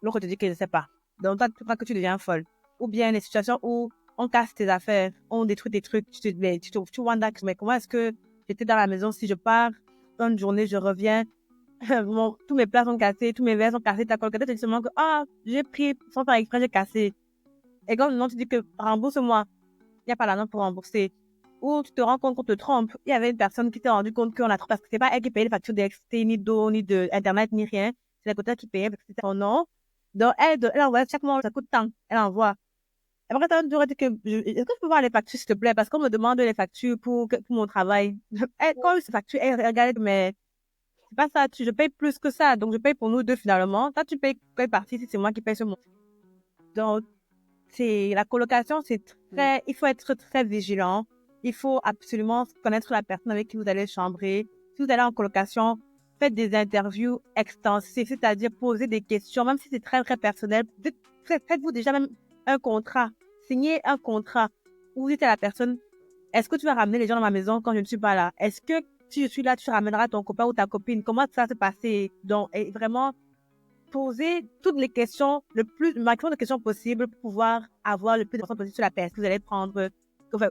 L'autre te dit qu'il ne sait pas. Donc, toi, tu crois que tu deviens folle. Ou bien des situations où on casse tes affaires, on détruit tes trucs, tu wonders, mais comment est-ce que j'étais dans la maison si je pars, une journée, je reviens, tous mes plats sont cassés, tous mes verres sont cassés, ta colocataire te dit seulement que, j'ai pris, sans faire exprès, j'ai cassé. Et quand non, tu dis que rembourse-moi, il n'y a pas l'argent pour rembourser. Ou tu te rends compte qu'on te trompe. Il y avait une personne qui s'est rendu compte qu'on a trop, parce que c'est pas elle qui payait les factures d'électricité, ni d'eau, ni d'internet, ni rien. C'est la côté qui payait parce que c'était son nom. Donc, elle envoie chaque mois, ça coûte tant. Elle envoie. Après, tu aurais dit que, est-ce que je peux voir les factures, s'il te plaît? Parce qu'on me demande les factures pour mon travail. Quand ces factures, elle regarde, mais c'est pas ça, je paye plus que ça. Donc, je paye pour nous deux, finalement. Toi, tu payes quelle partie si c'est moi qui paye ce mois? Donc, la colocation, c'est il faut être très vigilant. Il faut absolument connaître la personne avec qui vous allez chambrer. Si vous allez en colocation, faites des interviews extensives, c'est-à-dire poser des questions, même si c'est très, très personnel. Faites-vous déjà même un contrat. Signez un contrat où vous dites à la personne, est-ce que tu vas ramener les gens dans ma maison quand je ne suis pas là? Est-ce que si je suis là, tu ramèneras ton copain ou ta copine? Comment ça va se passer? Donc, et vraiment, poser toutes les questions, le maximum de questions possibles pour pouvoir avoir le plus d'informations possible sur la personne que vous allez prendre,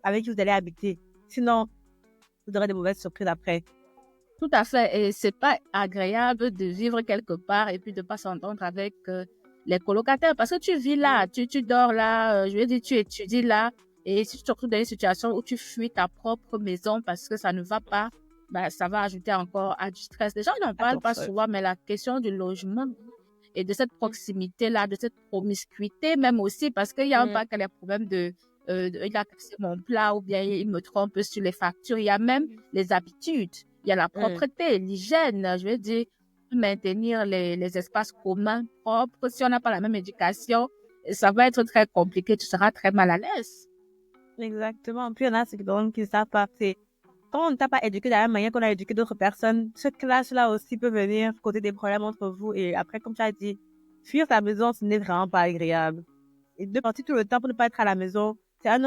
avec qui vous allez habiter. Sinon, vous aurez de mauvaises surprises après. Tout à fait. Et c'est pas agréable de vivre quelque part et puis de pas s'entendre avec les colocataires parce que tu vis là, tu dors là, je veux dire, tu étudies là. Et si tu te retrouves dans une situation où tu fuis ta propre maison parce que ça ne va pas, ben, ça va ajouter encore à du stress. Les gens n'en parlent pas souvent, mais la question du logement et de cette proximité-là, de cette promiscuité même aussi, parce qu'il y a pas que les problèmes il a cassé mon plat ou bien il me trompe sur les factures. Il y a même les habitudes. Il y a la propreté, l'hygiène, je veux dire, maintenir les espaces communs propres. Si on n'a pas la même éducation, ça va être très compliqué. Tu seras très mal à l'aise. Exactement. Puis il y en a ceux qui ne savent pas. C'est quand on ne t'a pas éduqué de la même manière qu'on a éduqué d'autres personnes, ce clash-là aussi peut venir causer des problèmes entre vous. Et après, comme tu as dit, fuir ta maison, ce n'est vraiment pas agréable. Et de partir tout le temps pour ne pas être à la maison, c'est une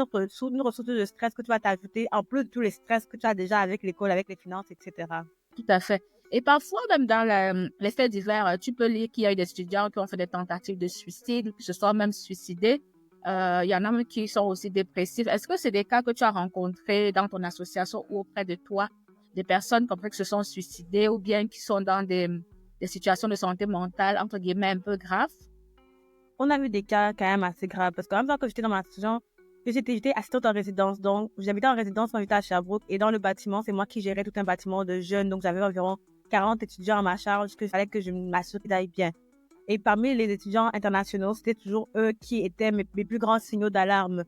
ressource de stress que tu vas t'ajouter, en plus de tous les stress que tu as déjà avec l'école, avec les finances, etc. Tout à fait. Et parfois, même dans les faits divers, tu peux lire qu'il y a eu des étudiants qui ont fait des tentatives de suicide, qui se sont même suicidés. Il y en a même qui sont aussi dépressifs. Est-ce que c'est des cas que tu as rencontrés dans ton association ou auprès de toi, des personnes comme ça qui se sont suicidées ou bien qui sont dans des situations de santé mentale, entre guillemets, un peu graves? On a eu des cas quand même assez graves parce qu'en même temps que j'étais dans ma association, j'étais assistante en résidence. Donc, j'habitais en résidence quand j'étais à Sherbrooke et dans le bâtiment, c'est moi qui gérais tout un bâtiment de jeunes. Donc, j'avais environ 40 étudiants à ma charge que fallait que je m'assure qu'ils aillent bien. Et parmi les étudiants internationaux, c'était toujours eux qui étaient mes plus grands signaux d'alarme.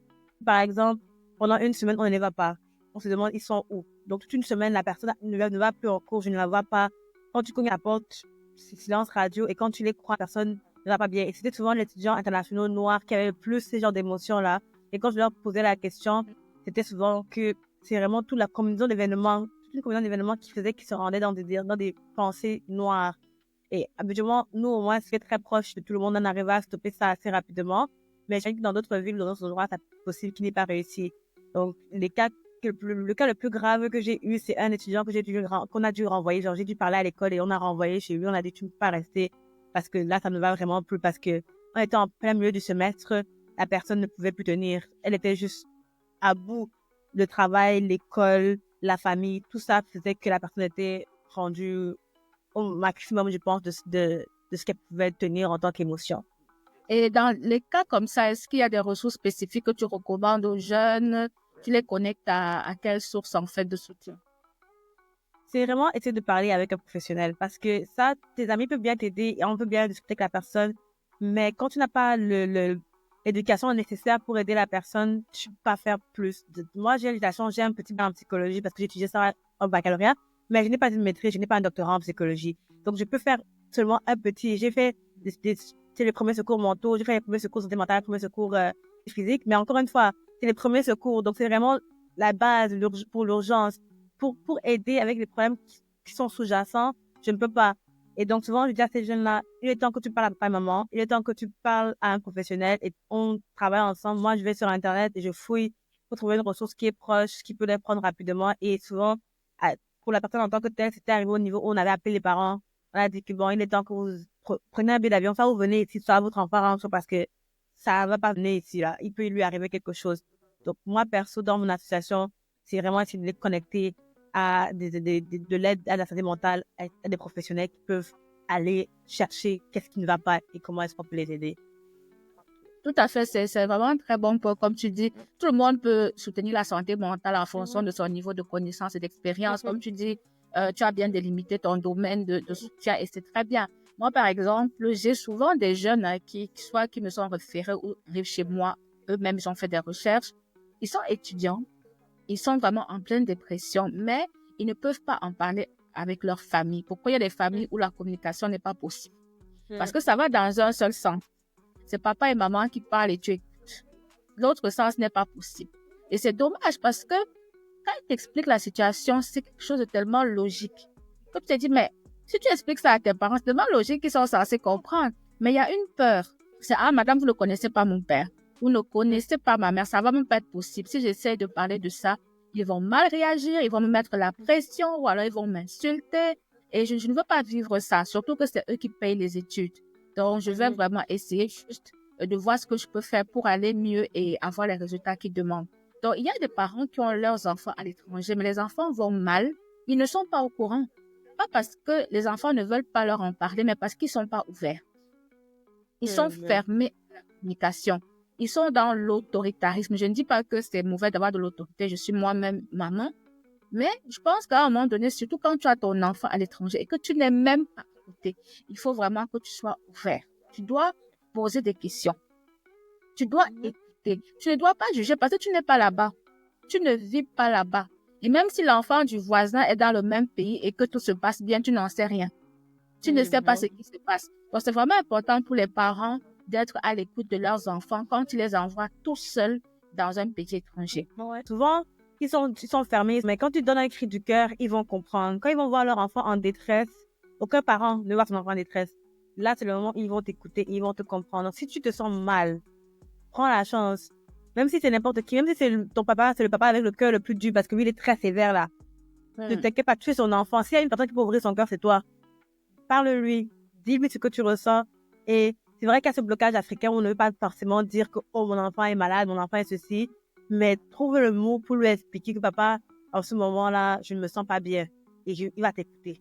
Par exemple, pendant une semaine, on ne les voit pas. On se demande, ils sont où? Donc, toute une semaine, la personne ne va plus en cours, je ne la vois pas. Quand tu cognes à la porte, c'est silence radio. Et quand tu les crois, la personne ne va pas bien. Et c'était souvent les étudiants internationaux noirs qui avaient le plus ces genres d'émotions-là. Et quand je leur posais la question, c'était souvent que c'est vraiment toute la combinaison d'événements, toute une combinaison d'événements qui faisait qu'ils se rendaient dans des pensées noires. Et habituellement, nous, au moins, c'est très proche de tout le monde. On arrive à stopper ça assez rapidement. Mais je sais que dans d'autres villes, dans d'autres endroits, c'est possible qu'il n'ait pas réussi. Donc, le cas le plus grave que j'ai eu, c'est un étudiant qu'on a dû renvoyer. Genre, j'ai dû parler à l'école et on a renvoyé chez lui. On a dit, tu ne peux pas rester parce que là, ça ne va vraiment plus parce que on était en plein milieu du semestre. La personne ne pouvait plus tenir. Elle était juste à bout. Le travail, l'école, la famille, tout ça faisait que la personne était rendue au maximum, je pense, de ce qu'elle pouvait tenir en tant qu'émotion. Et dans les cas comme ça, est-ce qu'il y a des ressources spécifiques que tu recommandes aux jeunes? Tu les connectes à quelle source en fait de soutien? C'est vraiment essayer de parler avec un professionnel parce que ça, tes amis peuvent bien t'aider et on peut bien discuter avec la personne, mais quand tu n'as pas l'éducation nécessaire pour aider la personne, tu peux pas faire plus. Moi, j'ai l'éducation, j'ai un petit bac en psychologie parce que j'ai étudié ça au baccalauréat, mais je n'ai pas une maîtrise, je n'ai pas un doctorat en psychologie. Donc, je peux faire seulement un petit. J'ai fait c'est les premiers secours mentaux, j'ai fait les premiers secours santé mentale, les premiers secours physiques, mais encore une fois, c'est les premiers secours. Donc, c'est vraiment la base pour l'urgence. Pour aider avec les problèmes qui sont sous-jacents, je ne peux pas. Et donc, souvent, je dis à ces jeunes-là, il est temps que tu parles à papa et maman, il est temps que tu parles à un professionnel et on travaille ensemble. Moi, je vais sur Internet et je fouille pour trouver une ressource qui est proche, qui peut les prendre rapidement. Et souvent, pour la personne en tant que telle, c'était arrivé au niveau où on avait appelé les parents. On a dit que bon, il est temps que vous prenez un billet d'avion, soit vous venez ici, soit votre enfant rentre parce que ça va pas venir ici, là. Il peut lui arriver quelque chose. Donc, moi, perso, dans mon association, c'est vraiment essayer de les connecter à de l'aide à la santé mentale, à des professionnels qui peuvent aller chercher qu'est-ce qui ne va pas et comment est-ce qu'on peut les aider. Tout à fait, c'est vraiment un très bon point. Comme tu dis, tout le monde peut soutenir la santé mentale en fonction de son niveau de connaissance et d'expérience. Comme tu dis, tu as bien délimité ton domaine de soutien et c'est très bien. Moi, par exemple, j'ai souvent des jeunes qui me sont référés ou arrivent chez moi, eux-mêmes, ils ont fait des recherches. Ils sont étudiants, ils sont vraiment en pleine dépression, mais ils ne peuvent pas en parler avec leur famille. Pourquoi il y a des familles où la communication n'est pas possible? Parce que ça va dans un seul sens. C'est papa et maman qui parlent et tu écoutes. L'autre sens n'est pas possible. Et c'est dommage parce que quand ils t'expliquent la situation, c'est quelque chose de tellement logique. Comme tu te dis, mais si tu expliques ça à tes parents, c'est tellement logique qu'ils sont censés comprendre. Mais il y a une peur. C'est, ah, madame, vous ne connaissez pas mon père. Vous ne connaissez pas ma mère. Ça va même pas être possible. Si j'essaie de parler de ça, ils vont mal réagir, ils vont me mettre la pression ou alors ils vont m'insulter. Et je ne veux pas vivre ça, surtout que c'est eux qui payent les études. Donc, je vais vraiment essayer juste de voir ce que je peux faire pour aller mieux et avoir les résultats qu'ils demandent. Donc, il y a des parents qui ont leurs enfants à l'étranger, mais les enfants vont mal. Ils ne sont pas au courant. Pas parce que les enfants ne veulent pas leur en parler, mais parce qu'ils ne sont pas ouverts. Ils sont fermés à la communication. Ils sont dans l'autoritarisme. Je ne dis pas que c'est mauvais d'avoir de l'autorité. Je suis moi-même maman. Mais je pense qu'à un moment donné, surtout quand tu as ton enfant à l'étranger et que tu n'es même pas à côté, il faut vraiment que tu sois ouvert. Tu dois poser des questions. Tu dois écouter. Tu ne dois pas juger parce que tu n'es pas là-bas. Tu ne vis pas là-bas. Et même si l'enfant du voisin est dans le même pays et que tout se passe bien, tu n'en sais rien. Tu ne sais pas ce qui se passe. Donc, c'est vraiment important pour les parents d'être à l'écoute de leurs enfants quand ils les envoient tout seuls dans un pays étranger. Ouais. Souvent, ils sont fermés, mais quand tu donnes un cri du cœur, ils vont comprendre. Quand ils vont voir leur enfant en détresse, aucun parent ne voit son enfant en détresse. Là, c'est le moment où ils vont t'écouter, ils vont te comprendre. Donc, si tu te sens mal, prends la chance. Même si c'est n'importe qui, même si c'est ton papa, c'est le papa avec le cœur le plus dur parce que lui, il est très sévère là. Ne t'inquiète pas, tu es son enfant. S'il y a une personne qui peut ouvrir son cœur, c'est toi. Parle-lui, dis-lui ce que tu ressens. Et c'est vrai qu'il y a ce blocage africain où on ne veut pas forcément dire que oh, mon enfant est malade, mon enfant est ceci, mais trouve le mot pour lui expliquer que papa, en ce moment-là, je ne me sens pas bien. Et il va t'écouter.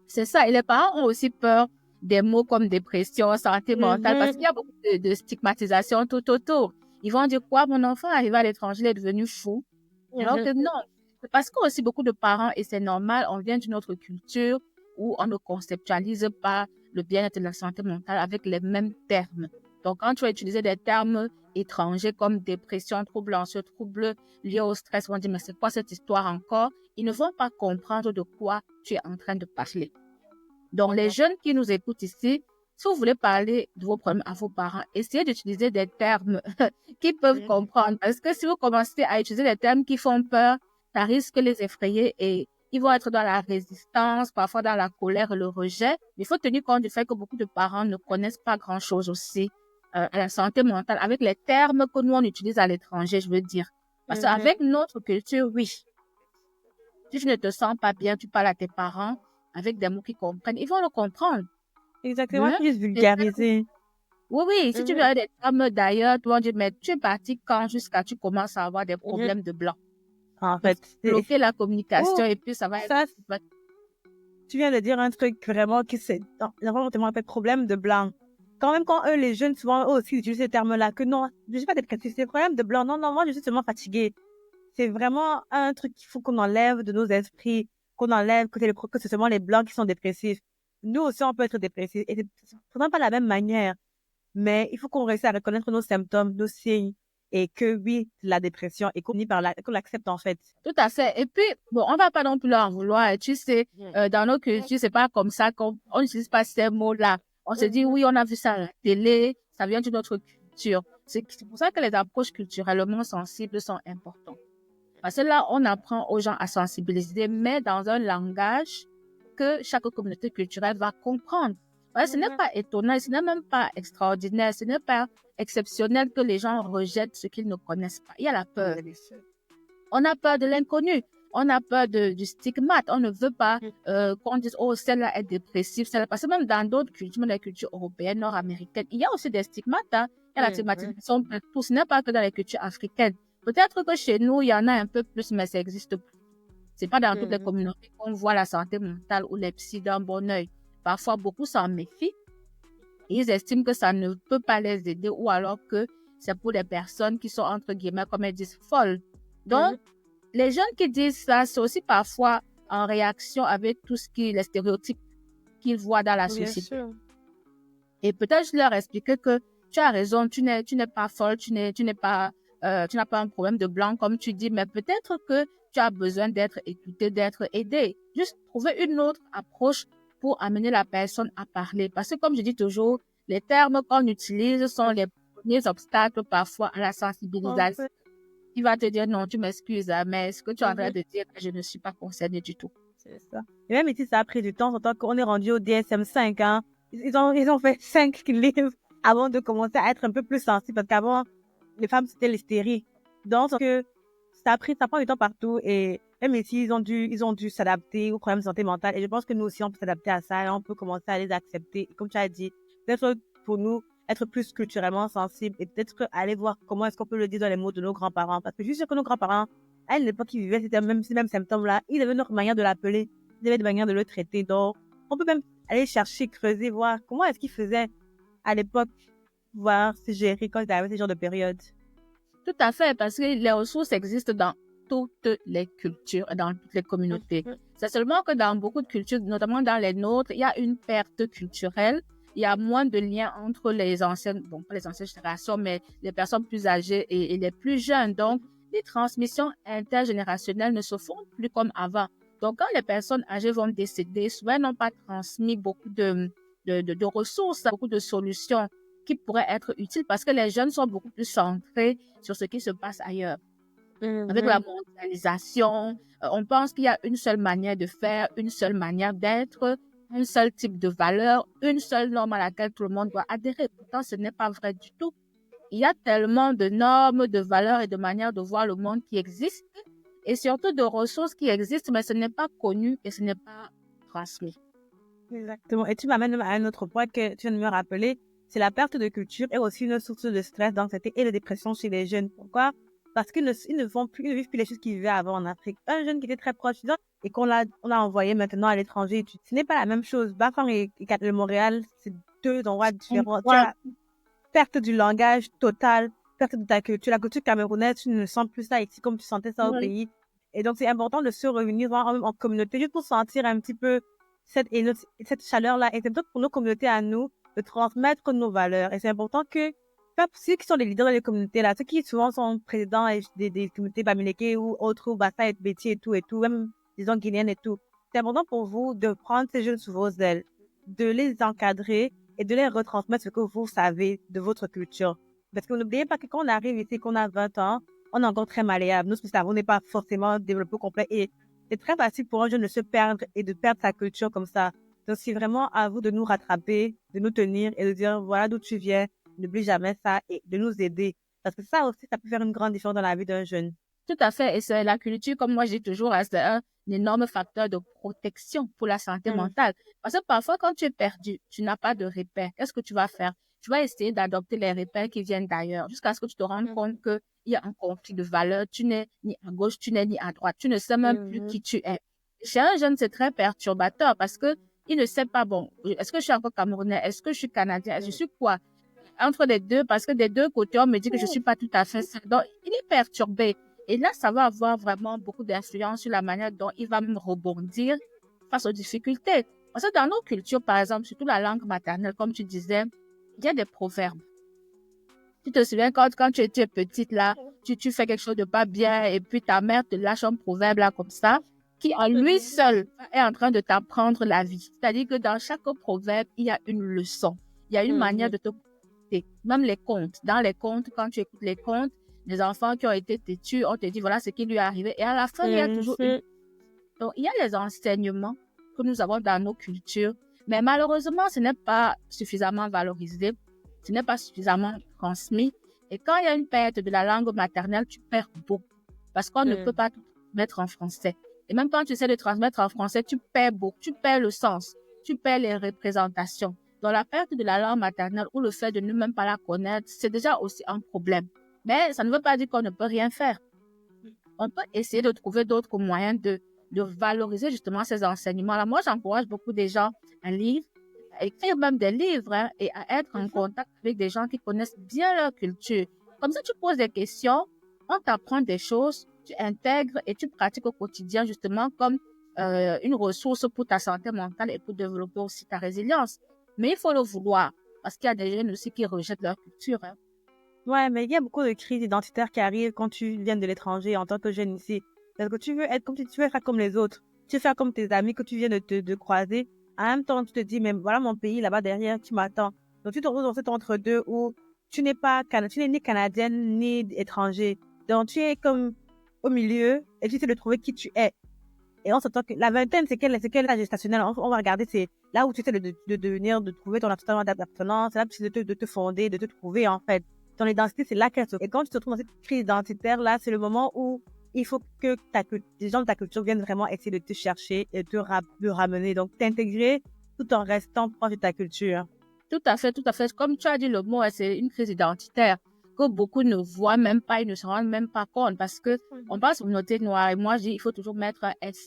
C'est ça. Et les parents ont aussi peur des mots comme dépression, santé mentale, parce qu'il y a beaucoup de stigmatisation tout autour. Ils vont dire quoi, mon enfant arrivé à l'étranger, il est devenu fou. Alors que non, parce que aussi beaucoup de parents, et c'est normal, on vient d'une autre culture où on ne conceptualise pas le bien-être et la santé mentale avec les mêmes termes. Donc, quand tu vas utiliser des termes étrangers comme dépression, trouble anxieux, trouble lié au stress, on va dire, mais c'est quoi cette histoire encore? Ils ne vont pas comprendre de quoi tu es en train de parler. Donc, les jeunes qui nous écoutent ici, si vous voulez parler de vos problèmes à vos parents, essayez d'utiliser des termes qu'ils peuvent comprendre. Parce que si vous commencez à utiliser des termes qui font peur, ça risque de les effrayer et ils vont être dans la résistance, parfois dans la colère et le rejet. Il faut tenir compte du fait que beaucoup de parents ne connaissent pas grand-chose aussi à la santé mentale avec les termes que nous, on utilise à l'étranger, je veux dire. Parce qu'avec notre culture, oui. Si tu ne te sens pas bien, tu parles à tes parents avec des mots qu'ils comprennent. Ils vont le comprendre. Exactement, juste vulgariser. Oui, si tu veux des termes d'ailleurs, tu vas dire, mais tu es parti quand jusqu'à tu commences à avoir des problèmes de blanc. En fait, bloquer la communication et puis ça va être... Tu viens de dire un truc vraiment qui c'est vraiment un problème de blanc. Quand même, quand eux, les jeunes, souvent, eux aussi, utilisent ces termes-là, que non, je ne suis pas dépressif, c'est problème de blanc. Non, non, moi, je suis seulement fatiguée. C'est vraiment un truc qu'il faut qu'on enlève de nos esprits, qu'on enlève que c'est seulement les blancs qui sont dépressifs. Nous aussi, on peut être dépressifs. Et c'est vraiment pas la même manière. Mais il faut qu'on réussisse à reconnaître nos symptômes, nos signes, et que oui, la dépression, et qu'on l'accepte en fait. Tout à fait. Et puis, bon, on va pas non plus leur en vouloir. Tu sais, dans nos cultures, c'est pas comme ça qu'on n'utilise pas ces mots-là. On se dit, oui, on a vu ça à la télé, ça vient d'une autre culture. C'est pour ça que les approches culturellement sensibles sont importantes. Parce que là, on apprend aux gens à sensibiliser, mais dans un langage que chaque communauté culturelle va comprendre. Ce n'est pas étonnant, ce n'est même pas extraordinaire, ce n'est pas exceptionnel que les gens rejettent ce qu'ils ne connaissent pas. Il y a la peur. On a peur de l'inconnu. On a peur du stigmate. On ne veut pas qu'on dise, oh, celle-là est dépressive. Parce que même dans d'autres cultures, même les cultures européennes, nord-américaines, il y a aussi des stigmates. Il y a la stigmatisation partout. Ce n'est pas que dans les cultures africaines. Peut-être que chez nous, il y en a un peu plus, mais ça existe plus. C'est pas dans toutes les communautés qu'on voit la santé mentale ou les psys d'un bon œil. Parfois, beaucoup s'en méfient. Ils estiment que ça ne peut pas les aider ou alors que c'est pour des personnes qui sont, entre guillemets, comme elles disent, folles. Donc, les jeunes qui disent ça, c'est aussi parfois en réaction avec tout ce qui les stéréotypes qu'ils voient dans la société. Sûr. Et peut-être je leur expliquer que tu as raison, tu n'es pas folle, tu n'as pas un problème de blanc comme tu dis, mais peut-être que tu as besoin d'être écouté, d'être aidé. Juste trouver une autre approche pour amener la personne à parler. Parce que comme je dis toujours, les termes qu'on utilise sont les premiers obstacles parfois à la sensibilisation. Il va te dire non, tu m'excuses, mais ce que tu es en train de dire, je ne suis pas concernée du tout. C'est ça. Et même ici, ça a pris du temps, en tant qu'on est rendu au DSM-5, hein. Ils ont fait 5 livres avant de commencer à être un peu plus sensibles, parce qu'avant, les femmes, c'était l'hystérie. Donc, que ça prend du temps partout, et même ici, ils ont dû s'adapter aux problèmes de santé mentale, et je pense que nous aussi, on peut s'adapter à ça, et on peut commencer à les accepter. Et comme tu as dit, peut-être pour nous, être plus culturellement sensible, et peut-être aller voir comment est-ce qu'on peut le dire dans les mots de nos grands-parents, parce que je suis sûre que nos grands-parents, à l'époque qu'ils vivaient, c'était même ces mêmes symptômes-là. Ils avaient notre manière de l'appeler. Ils avaient des manières de le traiter. Donc, on peut même aller chercher, creuser, voir comment est-ce qu'ils faisaient à l'époque, voir se gérer quand ils avaient ce genre de période. Tout à fait, parce que les ressources existent dans toutes les cultures et dans toutes les communautés. C'est seulement que dans beaucoup de cultures, notamment dans les nôtres, il y a une perte culturelle. Il y a moins de liens entre les anciennes, bon, pas les anciennes générations, mais les personnes plus âgées et les plus jeunes. Donc, les transmissions intergénérationnelles ne se font plus comme avant. Donc, quand les personnes âgées vont décéder, souvent, elles n'ont pas transmis beaucoup de ressources, beaucoup de solutions qui pourraient être utiles parce que les jeunes sont beaucoup plus centrés sur ce qui se passe ailleurs. Avec la mondialisation, on pense qu'il y a une seule manière de faire, une seule manière d'être, un seul type de valeur, une seule norme à laquelle tout le monde doit adhérer. Pourtant, ce n'est pas vrai du tout. Il y a tellement de normes, de valeurs et de manières de voir le monde qui existent et surtout de ressources qui existent, mais ce n'est pas connu et ce n'est pas transmis. Exactement. Et tu m'amènes à un autre point que tu viens de me rappeler, c'est la perte de culture et aussi une source de stress, d'anxiété et de dépression chez les jeunes. Pourquoi? Parce qu'ils ne vont plus, ils ne vivent plus les choses qu'ils vivaient avant en Afrique. Un jeune qui était très proche et on a envoyé maintenant à l'étranger, ce n'est pas la même chose. Bafang et le Montréal, c'est deux endroits différents. Tu as la perte du langage totale, perte de ta culture. La culture camerounaise, tu ne sens plus ça ici comme tu sentais ça au pays. Et donc, c'est important de se revenir en communauté juste pour sentir un petit peu cette chaleur-là. Et c'est important pour nos communautés à nous de transmettre nos valeurs. Et c'est important que ceux qui sont les leaders dans les communautés, là, ceux qui souvent sont présidents des communautés Bamileke ou autres, ou Bassa et Béti et tout, même, disons, guinéennes et tout. C'est important pour vous de prendre ces jeunes sous vos ailes, de les encadrer et de les retransmettre ce que vous savez de votre culture. Parce que n'oubliez pas que quand on arrive ici, qu'on a 20 ans, on est encore très malléable. Notre cerveau n'est pas forcément développé au complet et c'est très facile pour un jeune de se perdre et de perdre sa culture comme ça. Donc, c'est vraiment à vous de nous rattraper, de nous tenir et de dire, voilà d'où tu viens, n'oublie jamais ça et de nous aider. Parce que ça aussi, ça peut faire une grande différence dans la vie d'un jeune. Tout à fait. Et c'est la culture, comme moi je dis toujours, c'est un énorme facteur de protection pour la santé mentale. Parce que parfois, quand tu es perdu, tu n'as pas de repères. Qu'est-ce que tu vas faire? Tu vas essayer d'adopter les repères qui viennent d'ailleurs jusqu'à ce que tu te rendes compte qu'il y a un conflit de valeurs. Tu n'es ni à gauche, tu n'es ni à droite. Tu ne sais même plus qui tu es. Chez un jeune, c'est très perturbateur parce que il ne sait pas, bon, est-ce que je suis encore camerounais? Est-ce que je suis canadien? Je suis quoi? Entre les deux, parce que des deux côtés, on me dit que je suis pas tout à fait ça. Donc, il est perturbé. Et là, ça va avoir vraiment beaucoup d'influence sur la manière dont il va même rebondir face aux difficultés. Parce que dans nos cultures, par exemple, surtout la langue maternelle, comme tu disais, il y a des proverbes. Tu te souviens quand tu étais petite, là, tu fais quelque chose de pas bien et puis ta mère te lâche un proverbe là comme ça, qui en lui seul est en train de t'apprendre la vie. C'est-à-dire que dans chaque proverbe, il y a une leçon. Il y a une manière de te comporter. Même les contes. Dans les contes, quand tu écoutes les contes, les enfants qui ont été têtus, on te dit voilà ce qui lui est arrivé. Et à la fin, il y a toujours une... Donc, il y a les enseignements que nous avons dans nos cultures, mais malheureusement, ce n'est pas suffisamment valorisé, ce n'est pas suffisamment transmis. Et quand il y a une perte de la langue maternelle, tu perds beaucoup parce qu'on ne peut pas tout mettre en français. Et même quand tu essaies de transmettre en français, tu perds beaucoup, tu perds le sens, tu perds les représentations. Donc, la perte de la langue maternelle ou le fait de ne même pas la connaître, c'est déjà aussi un problème. Mais ça ne veut pas dire qu'on ne peut rien faire. On peut essayer de trouver d'autres moyens de valoriser justement ces enseignements-là. Moi, j'encourage beaucoup des gens à lire, à écrire même des livres et à être en contact avec des gens qui connaissent bien leur culture. Comme ça, tu poses des questions, on t'apprend des choses, tu intègres et tu pratiques au quotidien justement comme une ressource pour ta santé mentale et pour développer aussi ta résilience. Mais il faut le vouloir parce qu'il y a des jeunes aussi qui rejettent leur culture. Ouais, mais il y a beaucoup de crises identitaires qui arrivent quand tu viens de l'étranger en tant que jeune ici. Parce que tu veux être tu veux faire comme les autres. Tu veux faire comme tes amis que tu viens de croiser. En même temps, tu te dis, mais voilà mon pays là-bas derrière, tu m'attends. Donc tu te retrouves dans cet entre-deux où tu n'es ni canadienne ni étranger. Donc tu es comme au milieu et tu essaies de trouver qui tu es. Et on s'entend que la vingtaine, c'est quel âge gestationnel? On va regarder, c'est là où tu essaies de devenir, de trouver ton appartenance, c'est là où tu essaies de te fonder, de te trouver, en fait. Ton identité, c'est là qu'elle se... Et quand tu te retrouves dans cette crise identitaire-là, c'est le moment où il faut que les gens de ta culture viennent vraiment essayer de te chercher et de ramener. Donc, t'intégrer tout en restant proche de ta culture. Tout à fait, tout à fait. Comme tu as dit le mot, c'est une crise identitaire que beaucoup ne voient même pas, ils ne se rendent même pas compte parce que on passe communauté noire et moi je dis il faut toujours mettre un S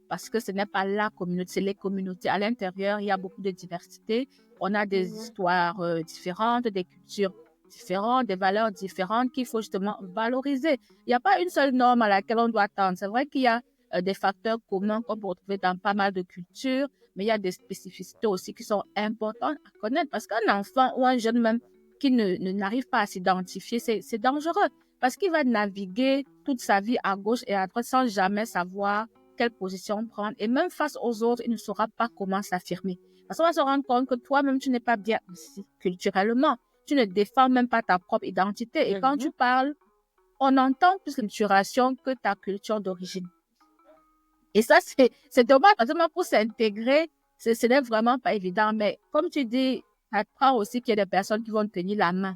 parce que ce n'est pas la communauté, c'est les communautés. À l'intérieur, il y a beaucoup de diversité. On a des histoires différentes, des cultures différentes, des valeurs différentes qu'il faut justement valoriser. Il n'y a pas une seule norme à laquelle on doit tendre. C'est vrai qu'il y a des facteurs communs qu'on peut retrouver dans pas mal de cultures, mais il y a des spécificités aussi qui sont importantes à connaître parce qu'un enfant ou un jeune même qui n'arrive pas à s'identifier, c'est dangereux parce qu'il va naviguer toute sa vie à gauche et à droite sans jamais savoir quelle position prendre. Et même face aux autres, il ne saura pas comment s'affirmer. Parce qu'on va se rendre compte que toi-même, tu n'es pas bien ici culturellement. Tu ne défends même pas ta propre identité. Et quand tu parles, on entend plus l'acculturation que ta culture d'origine. Et ça, c'est dommage, parce que pour s'intégrer, ce n'est vraiment pas évident. Mais comme tu dis, ça prend aussi qu'il y ait des personnes qui vont tenir la main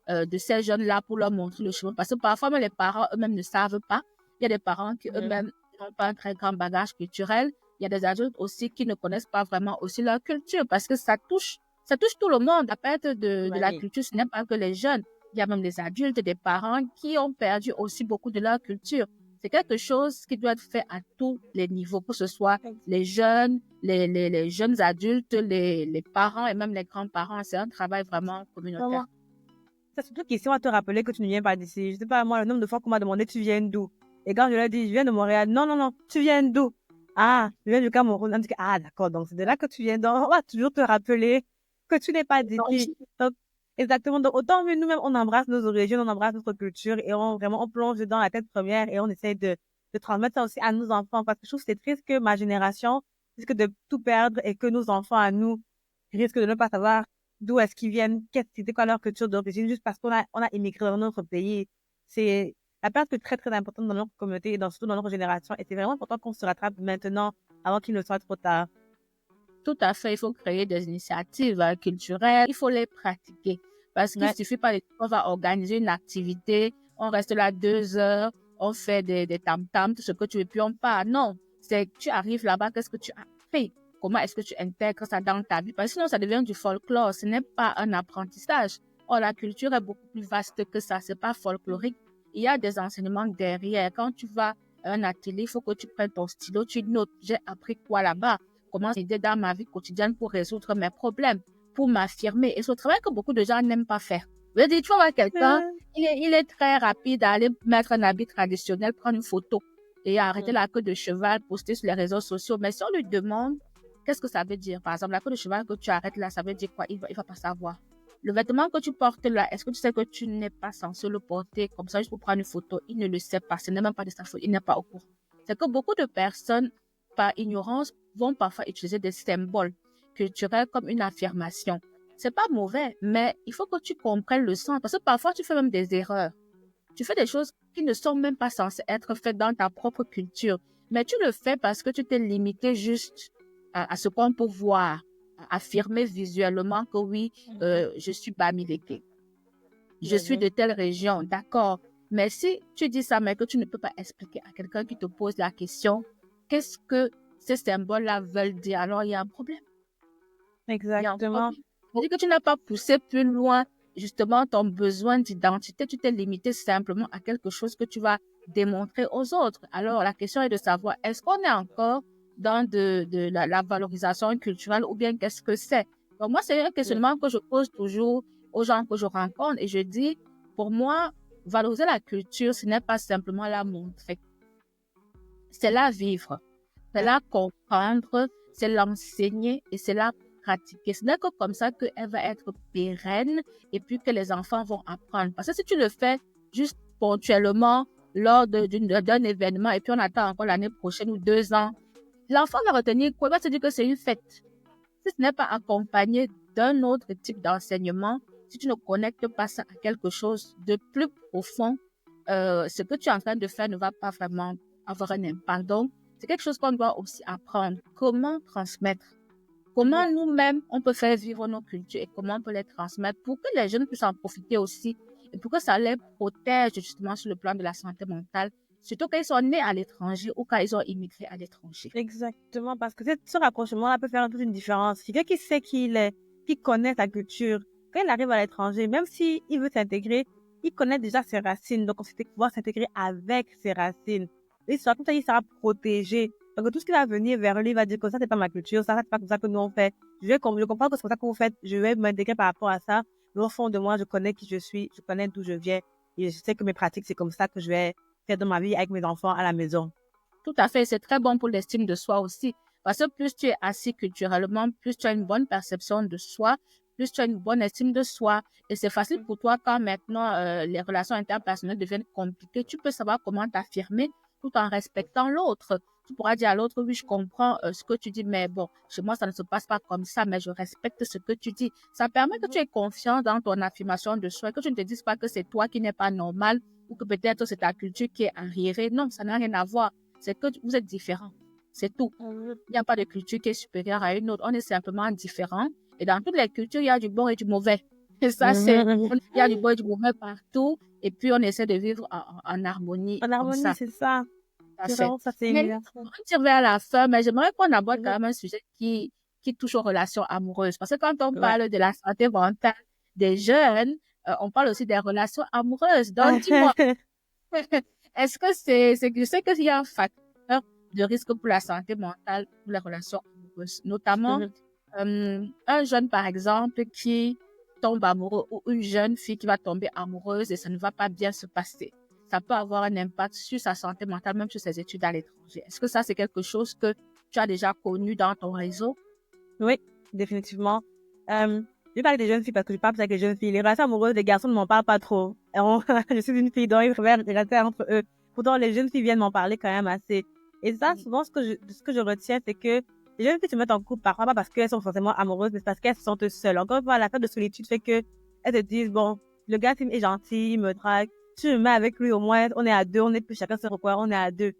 de ces jeunes-là pour leur montrer le chemin. Parce que parfois, même les parents eux-mêmes ne savent pas. Il y a des parents qui eux-mêmes n'ont pas un très grand bagage culturel. Il y a des adultes aussi qui ne connaissent pas vraiment aussi leur culture parce que ça touche tout le monde. La perte de la culture, ce n'est pas que les jeunes. Il y a même des adultes, des parents qui ont perdu aussi beaucoup de leur culture. C'est quelque chose qui doit être fait à tous les niveaux, que ce soit les jeunes, les jeunes adultes, les parents et même les grands-parents. C'est un travail vraiment communautaire. C'est surtout une question à te rappeler que tu ne viens pas d'ici. Je sais pas, moi, le nombre de fois qu'on m'a demandé tu viens d'où. Et quand je leur ai dit je viens de Montréal, non, non, non, tu viens d'où? Ah, je viens du Cameroun. On me dit ah, d'accord, donc c'est de là que tu viens. Donc, on va toujours te rappeler que tu n'es pas d'ici. Donc, exactement. Donc, autant mieux nous-mêmes, on embrasse nos origines, on embrasse notre culture et on plonge dans la tête première et on essaie de transmettre ça aussi à nos enfants. Parce que je trouve que c'est triste que ma génération risque de tout perdre et que nos enfants à nous risquent de ne pas savoir d'où est-ce qu'ils viennent, c'était quoi leur culture d'origine, juste parce qu'on a immigré dans notre pays. C'est la perte est très, très importante dans notre communauté et surtout dans notre génération. Et c'est vraiment important qu'on se rattrape maintenant avant qu'il ne soit trop tard. Tout à fait, il faut créer des initiatives culturelles, il faut les pratiquer. Parce qu'il ne suffit pas on va organiser une activité, on reste là 2 heures, on fait des tam-tams, tout ce que tu veux, puis on part. Non, c'est que tu arrives là-bas, qu'est-ce que tu as fait? Comment est-ce que tu intègres ça dans ta vie? Parce que sinon, ça devient du folklore, ce n'est pas un apprentissage. Or, la culture est beaucoup plus vaste que ça, c'est pas folklorique. Il y a des enseignements derrière. Quand tu vas à un atelier, il faut que tu prennes ton stylo, tu notes, j'ai appris quoi là-bas? Comment aider dans ma vie quotidienne pour résoudre mes problèmes, pour m'affirmer. Et c'est un travail que beaucoup de gens n'aiment pas faire. Je veux dire, tu vas voir quelqu'un, il est très rapide à aller mettre un habit traditionnel, prendre une photo et arrêter la queue de cheval, poster sur les réseaux sociaux. Mais si on lui demande, qu'est-ce que ça veut dire? Par exemple, la queue de cheval que tu arrêtes là, ça veut dire quoi? Il va pas savoir. Le vêtement que tu portes là, est-ce que tu sais que tu n'es pas censé le porter comme ça juste pour prendre une photo? Il ne le sait pas. Ce n'est même pas de sa faute. Il n'est pas au courant. C'est que beaucoup de personnes, par ignorance, vont parfois utiliser des symboles culturels comme une affirmation. C'est pas mauvais, mais il faut que tu comprennes le sens parce que parfois tu fais même des erreurs. Tu fais des choses qui ne sont même pas censées être faites dans ta propre culture, mais tu le fais parce que tu t'es limité juste à ce qu'on peut voir, à affirmer visuellement que oui, je suis Bamileke. Je suis de telle région, d'accord. Mais si tu dis ça, mais que tu ne peux pas expliquer à quelqu'un qui te pose la question, qu'est-ce que ces symboles-là veulent dire? Alors, il y a un problème. Exactement. C'est-à-dire que tu n'as pas poussé plus loin, justement, ton besoin d'identité. Tu t'es limité simplement à quelque chose que tu vas démontrer aux autres. Alors, la question est de savoir, est-ce qu'on est encore dans la valorisation culturelle ou bien qu'est-ce que c'est? Donc, moi, c'est un questionnement que je pose toujours aux gens que je rencontre et je dis, pour moi, valoriser la culture, ce n'est pas simplement la montrer. C'est la vivre, c'est la comprendre, c'est l'enseigner et c'est la pratiquer. Ce n'est que comme ça qu'elle va être pérenne et puis que les enfants vont apprendre. Parce que si tu le fais juste ponctuellement lors d'un événement et puis on attend encore l'année prochaine ou 2 ans, l'enfant va retenir quoi? Il va se dire que c'est une fête. Si ce n'est pas accompagné d'un autre type d'enseignement, si tu ne connectes pas ça à quelque chose de plus profond, ce que tu es en train de faire ne va pas vraiment avoir un impact. Donc, c'est quelque chose qu'on doit aussi apprendre. Comment transmettre? Comment nous-mêmes, on peut faire vivre nos cultures et comment on peut les transmettre pour que les jeunes puissent en profiter aussi et pour que ça les protège justement sur le plan de la santé mentale, surtout quand ils sont nés à l'étranger ou quand ils ont immigré à l'étranger. Exactement, parce que ce rapprochement-là peut faire toute une différence. Quelqu'un qui sait qui il est, qui connaît sa culture, quand il arrive à l'étranger, même s'il veut s'intégrer, il connaît déjà ses racines, donc on sait pouvoir s'intégrer avec ses racines. Et ça, comme ça, il sera protégé. Donc tout ce qui va venir vers lui va dire que ça, c'est pas ma culture, ça, c'est pas comme ça que nous on fait. Je comprends que c'est comme ça que vous faites, je vais m'intégrer par rapport à ça. Mais au fond de moi, je connais qui je suis, je connais d'où je viens, et je sais que mes pratiques, c'est comme ça que je vais faire dans ma vie avec mes enfants à la maison. Tout à fait, c'est très bon pour l'estime de soi aussi. Parce que plus tu es assis culturellement, plus tu as une bonne perception de soi, plus tu as une bonne estime de soi. Et c'est facile pour toi quand maintenant les relations interpersonnelles deviennent compliquées. Tu peux savoir comment t'affirmer tout en respectant l'autre. Tu pourras dire à l'autre, oui, je comprends ce que tu dis, mais bon, chez moi, ça ne se passe pas comme ça, mais je respecte ce que tu dis. Ça permet que tu aies confiance dans ton affirmation de soi, que tu ne te dises pas que c'est toi qui n'es pas normal ou que peut-être c'est ta culture qui est arriérée. Non, ça n'a rien à voir. C'est que vous êtes différents. C'est tout. Il n'y a pas de culture qui est supérieure à une autre. On est simplement différents. Et dans toutes les cultures, il y a du bon et du mauvais. Et ça, il y a du bon et du mauvais partout. Et puis, on essaie de vivre en harmonie. En harmonie, c'est ça. C'est vraiment ça, c'est évident. On tire vers la fin, mais j'aimerais qu'on aborde quand même un sujet qui touche aux relations amoureuses. Parce que quand on parle de la santé mentale des jeunes, on parle aussi des relations amoureuses. Donc, dis-moi, est-ce que je sais qu'il y a un facteur de risque pour la santé mentale, pour les relations amoureuses, notamment un jeune, par exemple, qui tombe amoureux ou une jeune fille qui va tomber amoureuse et ça ne va pas bien se passer. Ça peut avoir un impact sur sa santé mentale, même sur ses études à l'étranger. Est-ce que ça, c'est quelque chose que tu as déjà connu dans ton réseau? Oui, définitivement. Je vais parler des jeunes filles parce que je parle plus avec les jeunes filles. Les relations amoureuses des garçons ne m'en parlent pas trop. Je suis une fille, donc ils préfèrent rester entre eux. Pourtant, les jeunes filles viennent m'en parler quand même assez. Et ça, souvent, ce que je retiens, c'est que les jeunes filles se mettent en couple parfois pas parce qu'elles sont forcément amoureuses, mais parce qu'elles se sentent seules. Encore une fois, la perte de solitude fait que elles se disent, bon, le gars est gentil, il me drague. Si je me mets avec lui, au moins, on est à deux, on est plus chacun sur quoi, on est à deux.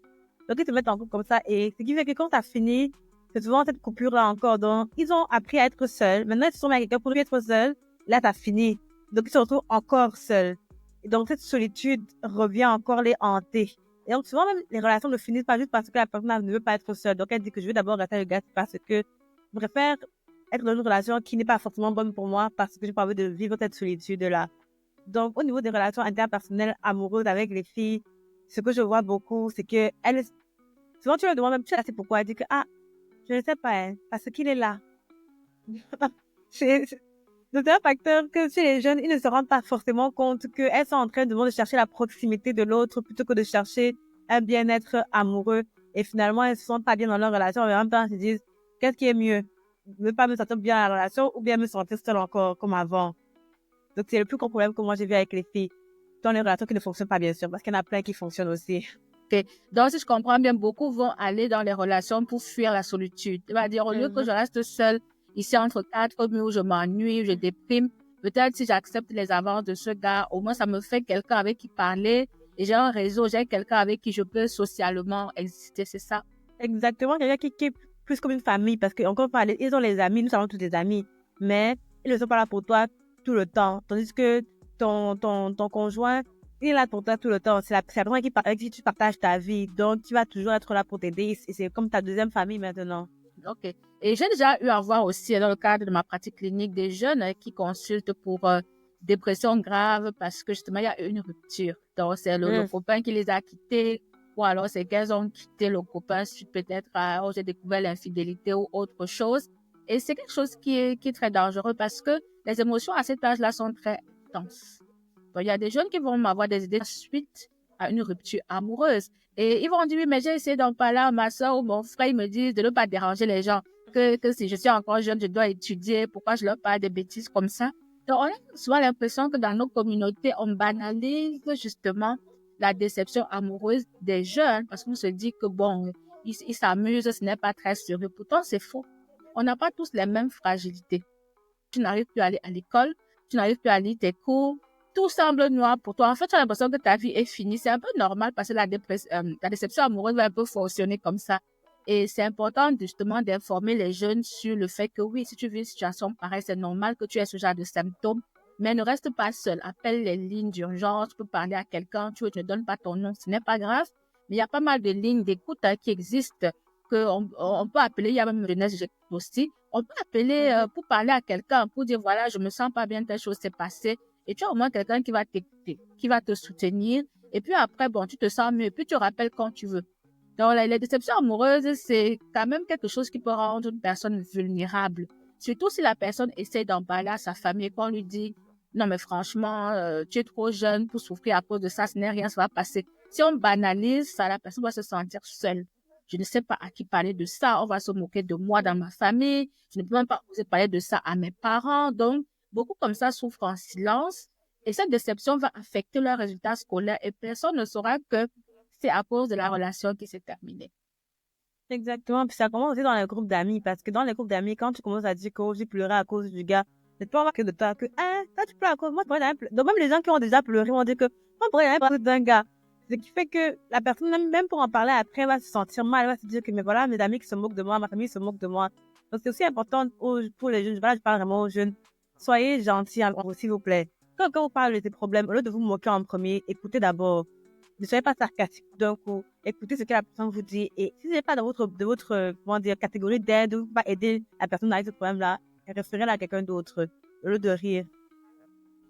Donc, ils se mettent en couple comme ça. Et ce qui fait que quand ça finit, c'est souvent cette coupure-là encore. Donc, ils ont appris à être seuls. Maintenant, ils se sont mis avec quelqu'un pour lui être seuls. Là, ça finit. Donc, ils se retrouvent encore seuls. Et donc, cette solitude revient encore les hanter. Et donc, souvent, même, les relations ne finissent pas juste parce que la personne ne veut pas être seule. Donc, elle dit que je veux d'abord rester avec le gars parce que je préfère être dans une relation qui n'est pas forcément bonne pour moi parce que j'ai pas envie de vivre cette solitude-là. Donc, au niveau des relations interpersonnelles amoureuses avec les filles, ce que je vois beaucoup, c'est que souvent, tu leur demandes même, tu sais pourquoi? Elle dit que, je ne sais pas, hein, parce qu'il est là. C'est un facteur que chez les jeunes, ils ne se rendent pas forcément compte qu'elles sont en train de chercher la proximité de l'autre plutôt que de chercher un bien-être amoureux. Et finalement, elles se sentent pas bien dans leur relation. En même temps, elles se disent, qu'est-ce qui est mieux? Ne pas me sentir bien dans la relation ou bien me sentir seule encore comme avant. Donc, c'est le plus gros problème que moi j'ai vu avec les filles. Dans les relations qui ne fonctionnent pas, bien sûr, parce qu'il y en a plein qui fonctionnent aussi. Okay. Donc, si je comprends bien, beaucoup vont aller dans les relations pour fuir la solitude. C'est-à-dire, au lieu que je reste seule ici entre quatre murs, je m'ennuie, je déprime, peut-être si j'accepte les avances de ce gars, au moins ça me fait quelqu'un avec qui parler et j'ai un réseau, j'ai quelqu'un avec qui je peux socialement exister, c'est ça? Exactement, quelqu'un qui est plus comme une famille, parce que encore parler, ils ont les amis, nous avons tous des amis, mais ils ne sont pas là pour toi tout le temps, tandis que ton conjoint, il est là pour toi tout le temps. C'est la personne avec qui tu partages ta vie. Donc, tu vas toujours être là pour t'aider. Et c'est comme ta deuxième famille maintenant. OK. Et j'ai déjà eu à voir aussi, dans le cadre de ma pratique clinique, des jeunes qui consultent pour dépression grave parce que justement, il y a une rupture. Donc, c'est le copain qui les a quittés ou alors c'est qu'elles ont quitté le copain suite peut-être à, j'ai découvert l'infidélité ou autre chose. Et c'est quelque chose qui est très dangereux parce que les émotions à cet âge-là sont très intenses. Donc, il y a des jeunes qui vont m'avoir des idées suite à une rupture amoureuse. Et ils vont dire, oui, mais j'ai essayé d'en parler à ma soeur ou mon frère, ils me disent de ne pas déranger les gens. Que si je suis encore jeune, je dois étudier. Pourquoi je leur parle des bêtises comme ça? Donc, on a souvent l'impression que dans nos communautés, on banalise justement la déception amoureuse des jeunes parce qu'on se dit que bon, ils s'amusent, ce n'est pas très sérieux. Pourtant, c'est faux. On n'a pas tous les mêmes fragilités. Tu n'arrives plus à aller à l'école, tu n'arrives plus à lire tes cours, tout semble noir pour toi. En fait, tu as l'impression que ta vie est finie. C'est un peu normal parce que la déception amoureuse va un peu fonctionner comme ça. Et c'est important justement d'informer les jeunes sur le fait que oui, si tu vis une situation pareille, c'est normal que tu aies ce genre de symptômes, mais ne reste pas seul. Appelle les lignes d'urgence, tu peux parler à quelqu'un, tu ne donnes pas ton nom, ce n'est pas grave. Mais il y a pas mal de lignes d'écoute qui existent on peut appeler, il y a même Jeunesse aussi, on peut appeler pour parler à quelqu'un, pour dire voilà, je me sens pas bien, telle chose s'est passée. Et tu as au moins quelqu'un qui va t'écouter, qui va te soutenir. Et puis après, bon, tu te sens mieux, puis tu rappelles quand tu veux. Donc, les déceptions amoureuses, c'est quand même quelque chose qui peut rendre une personne vulnérable. Surtout si la personne essaie d'en parler à sa famille, qu'on lui dit, non, mais franchement, tu es trop jeune pour souffrir à cause de ça, ce n'est rien, ça va passer. Si on banalise ça, la personne va se sentir seule. Je ne sais pas à qui parler de ça, on va se moquer de moi dans ma famille, je ne peux même pas oser parler de ça à mes parents. Donc, beaucoup comme ça souffrent en silence et cette déception va affecter leurs résultats scolaires et personne ne saura que c'est à cause de la relation qui s'est terminée. Exactement. Puis ça commence aussi dans les groupes d'amis. Parce que dans les groupes d'amis, quand tu commences à dire que j'ai pleuré à cause du gars, c'est pas que de toi que, toi tu pleures à cause, moi, je pourrais jamais pleurer. Donc même les gens qui ont déjà pleuré vont dire que, moi, je pourrais jamais pleurer d'un gars. Ce qui fait que la personne, même pour en parler après, elle va se sentir mal. Elle va se dire que, mais voilà, mes amis qui se moquent de moi, ma famille se moque de moi. Donc c'est aussi important pour les jeunes. Voilà, je parle vraiment aux jeunes. Soyez gentils, s'il vous plaît. Quand vous parlez de tes problèmes, au lieu de vous moquer en premier, écoutez d'abord. Ne soyez pas sarcastique d'un coup. Écoutez ce que la personne vous dit. Et si ce n'est pas dans votre comment dire, catégorie d'aide, ou pas aider la personne avec ce problème-là, référez-la à quelqu'un d'autre. Au lieu de rire.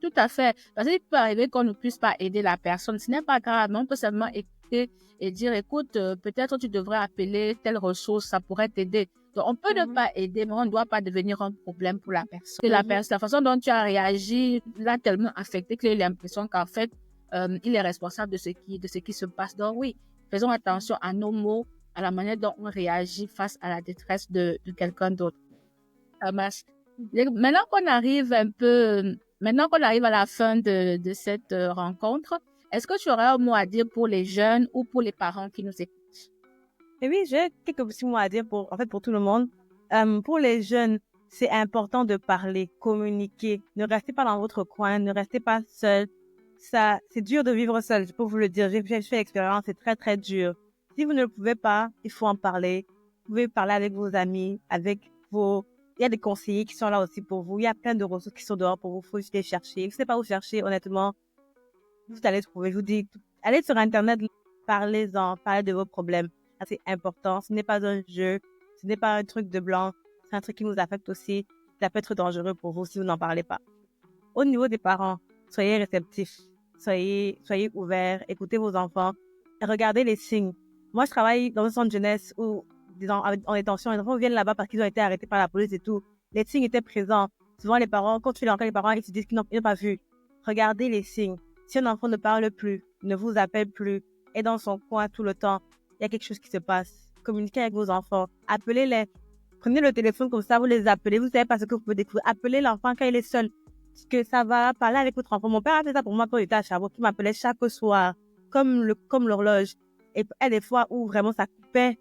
Tout à fait. Parce qu'il peut arriver qu'on ne puisse pas aider la personne. Ce n'est pas grave, mais on peut seulement écouter et dire, écoute, peut-être tu devrais appeler telle ressource, ça pourrait t'aider. Donc, on peut ne pas aider, mais on ne doit pas devenir un problème pour la personne. Que la façon dont tu as réagi l'a tellement affecté qu'il a l'impression qu'en fait, il est responsable de ce qui se passe. Donc oui, faisons attention à nos mots, à la manière dont on réagit face à la détresse de quelqu'un d'autre. Maintenant qu'on arrive à la fin de cette rencontre, est-ce que tu aurais un mot à dire pour les jeunes ou pour les parents qui nous écoutent? Et oui, j'ai quelques petits mots à dire pour tout le monde. Pour les jeunes, c'est important de parler, communiquer. Ne restez pas dans votre coin, ne restez pas seul. Ça, c'est dur de vivre seul, je peux vous le dire. J'ai fait l'expérience, c'est très, très dur. Si vous ne le pouvez pas, il faut en parler. Vous pouvez parler avec vos amis, il y a des conseillers qui sont là aussi pour vous. Il y a plein de ressources qui sont dehors pour vous. Il faut juste les chercher. Vous ne savez pas où chercher, honnêtement. Vous allez trouver. Je vous dis, allez sur Internet, parlez-en, parlez de vos problèmes. C'est important. Ce n'est pas un jeu. Ce n'est pas un truc de blanc. C'est un truc qui nous affecte aussi. Ça peut être dangereux pour vous si vous n'en parlez pas. Au niveau des parents, soyez réceptifs. Soyez ouverts. Écoutez vos enfants. Et regardez les signes. Moi, je travaille dans un centre de jeunesse où, disons, en détention, les enfants viennent là-bas parce qu'ils ont été arrêtés par la police et tout. Les signes étaient présents. Souvent, les parents, quand tu fais l'enquête, les parents, ils se disent qu'ils n'ont pas vu. Regardez les signes. Si un enfant ne parle plus, ne vous appelle plus, est dans son coin tout le temps, il y a quelque chose qui se passe. Communiquez avec vos enfants. Appelez-les. Prenez le téléphone comme ça, vous les appelez. Vous savez pas ce que vous pouvez découvrir. Appelez l'enfant quand il est seul. Parce que ça va parler avec votre enfant. Mon père a fait ça pour moi quand il était à Sherbrooke. Il m'appelait chaque soir, comme l'horloge. Et il y a des fois où vraiment ça coupait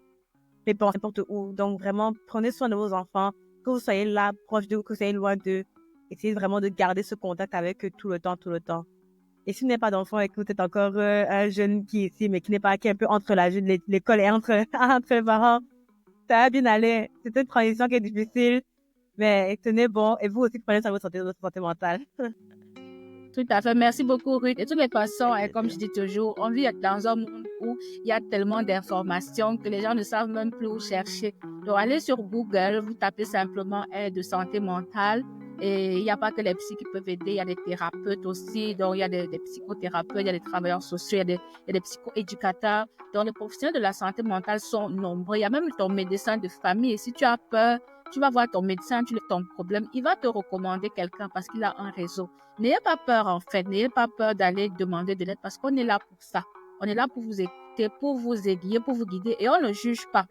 mes pensées n'importe où. Donc vraiment, prenez soin de vos enfants. Que vous soyez là, proche d'eux, que vous soyez loin d'eux. Essayez vraiment de garder ce contact avec eux tout le temps, tout le temps. Et si vous n'avez pas d'enfant et que vous êtes encore un jeune qui est ici, mais qui n'est pas, qui est un peu entre l'école et entre les parents, ça va bien aller. C'est une transition qui est difficile, mais tenez bon. Et vous aussi, prenez soin de votre santé mentale. Tout à fait. Merci beaucoup, Ruth. Et de toutes les façons, comme je dis toujours, on vit dans un monde où il y a tellement d'informations que les gens ne savent même plus où chercher. Donc, allez sur Google, vous tapez simplement aide de santé mentale. Et il n'y a pas que les psys qui peuvent aider, il y a des thérapeutes aussi. Donc, il y a des psychothérapeutes, il y a des travailleurs sociaux, il y a des psychoéducateurs. Donc, les professionnels de la santé mentale sont nombreux. Il y a même ton médecin de famille. Et si tu as peur, tu vas voir ton médecin, tu lui ton problème, il va te recommander quelqu'un parce qu'il a un réseau. N'ayez pas peur en fait, n'ayez pas peur d'aller demander de l'aide parce qu'on est là pour ça. On est là pour vous écouter, pour vous aiguiller, pour vous guider et on ne juge pas.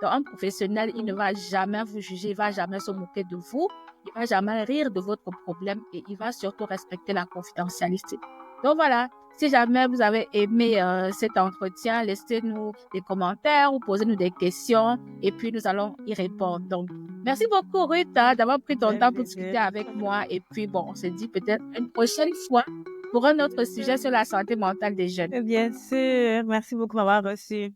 Donc un professionnel, il ne va jamais vous juger, il va jamais se moquer de vous, il va jamais rire de votre problème et il va surtout respecter la confidentialité. Donc voilà, si jamais vous avez aimé cet entretien, laissez-nous des commentaires ou posez-nous des questions et puis nous allons y répondre. Donc, merci beaucoup Ruth d'avoir pris ton temps pour discuter avec moi et puis bon, on se dit peut-être une prochaine fois pour un autre sujet sur la santé mentale des jeunes. Bien sûr, merci beaucoup de m'avoir reçu.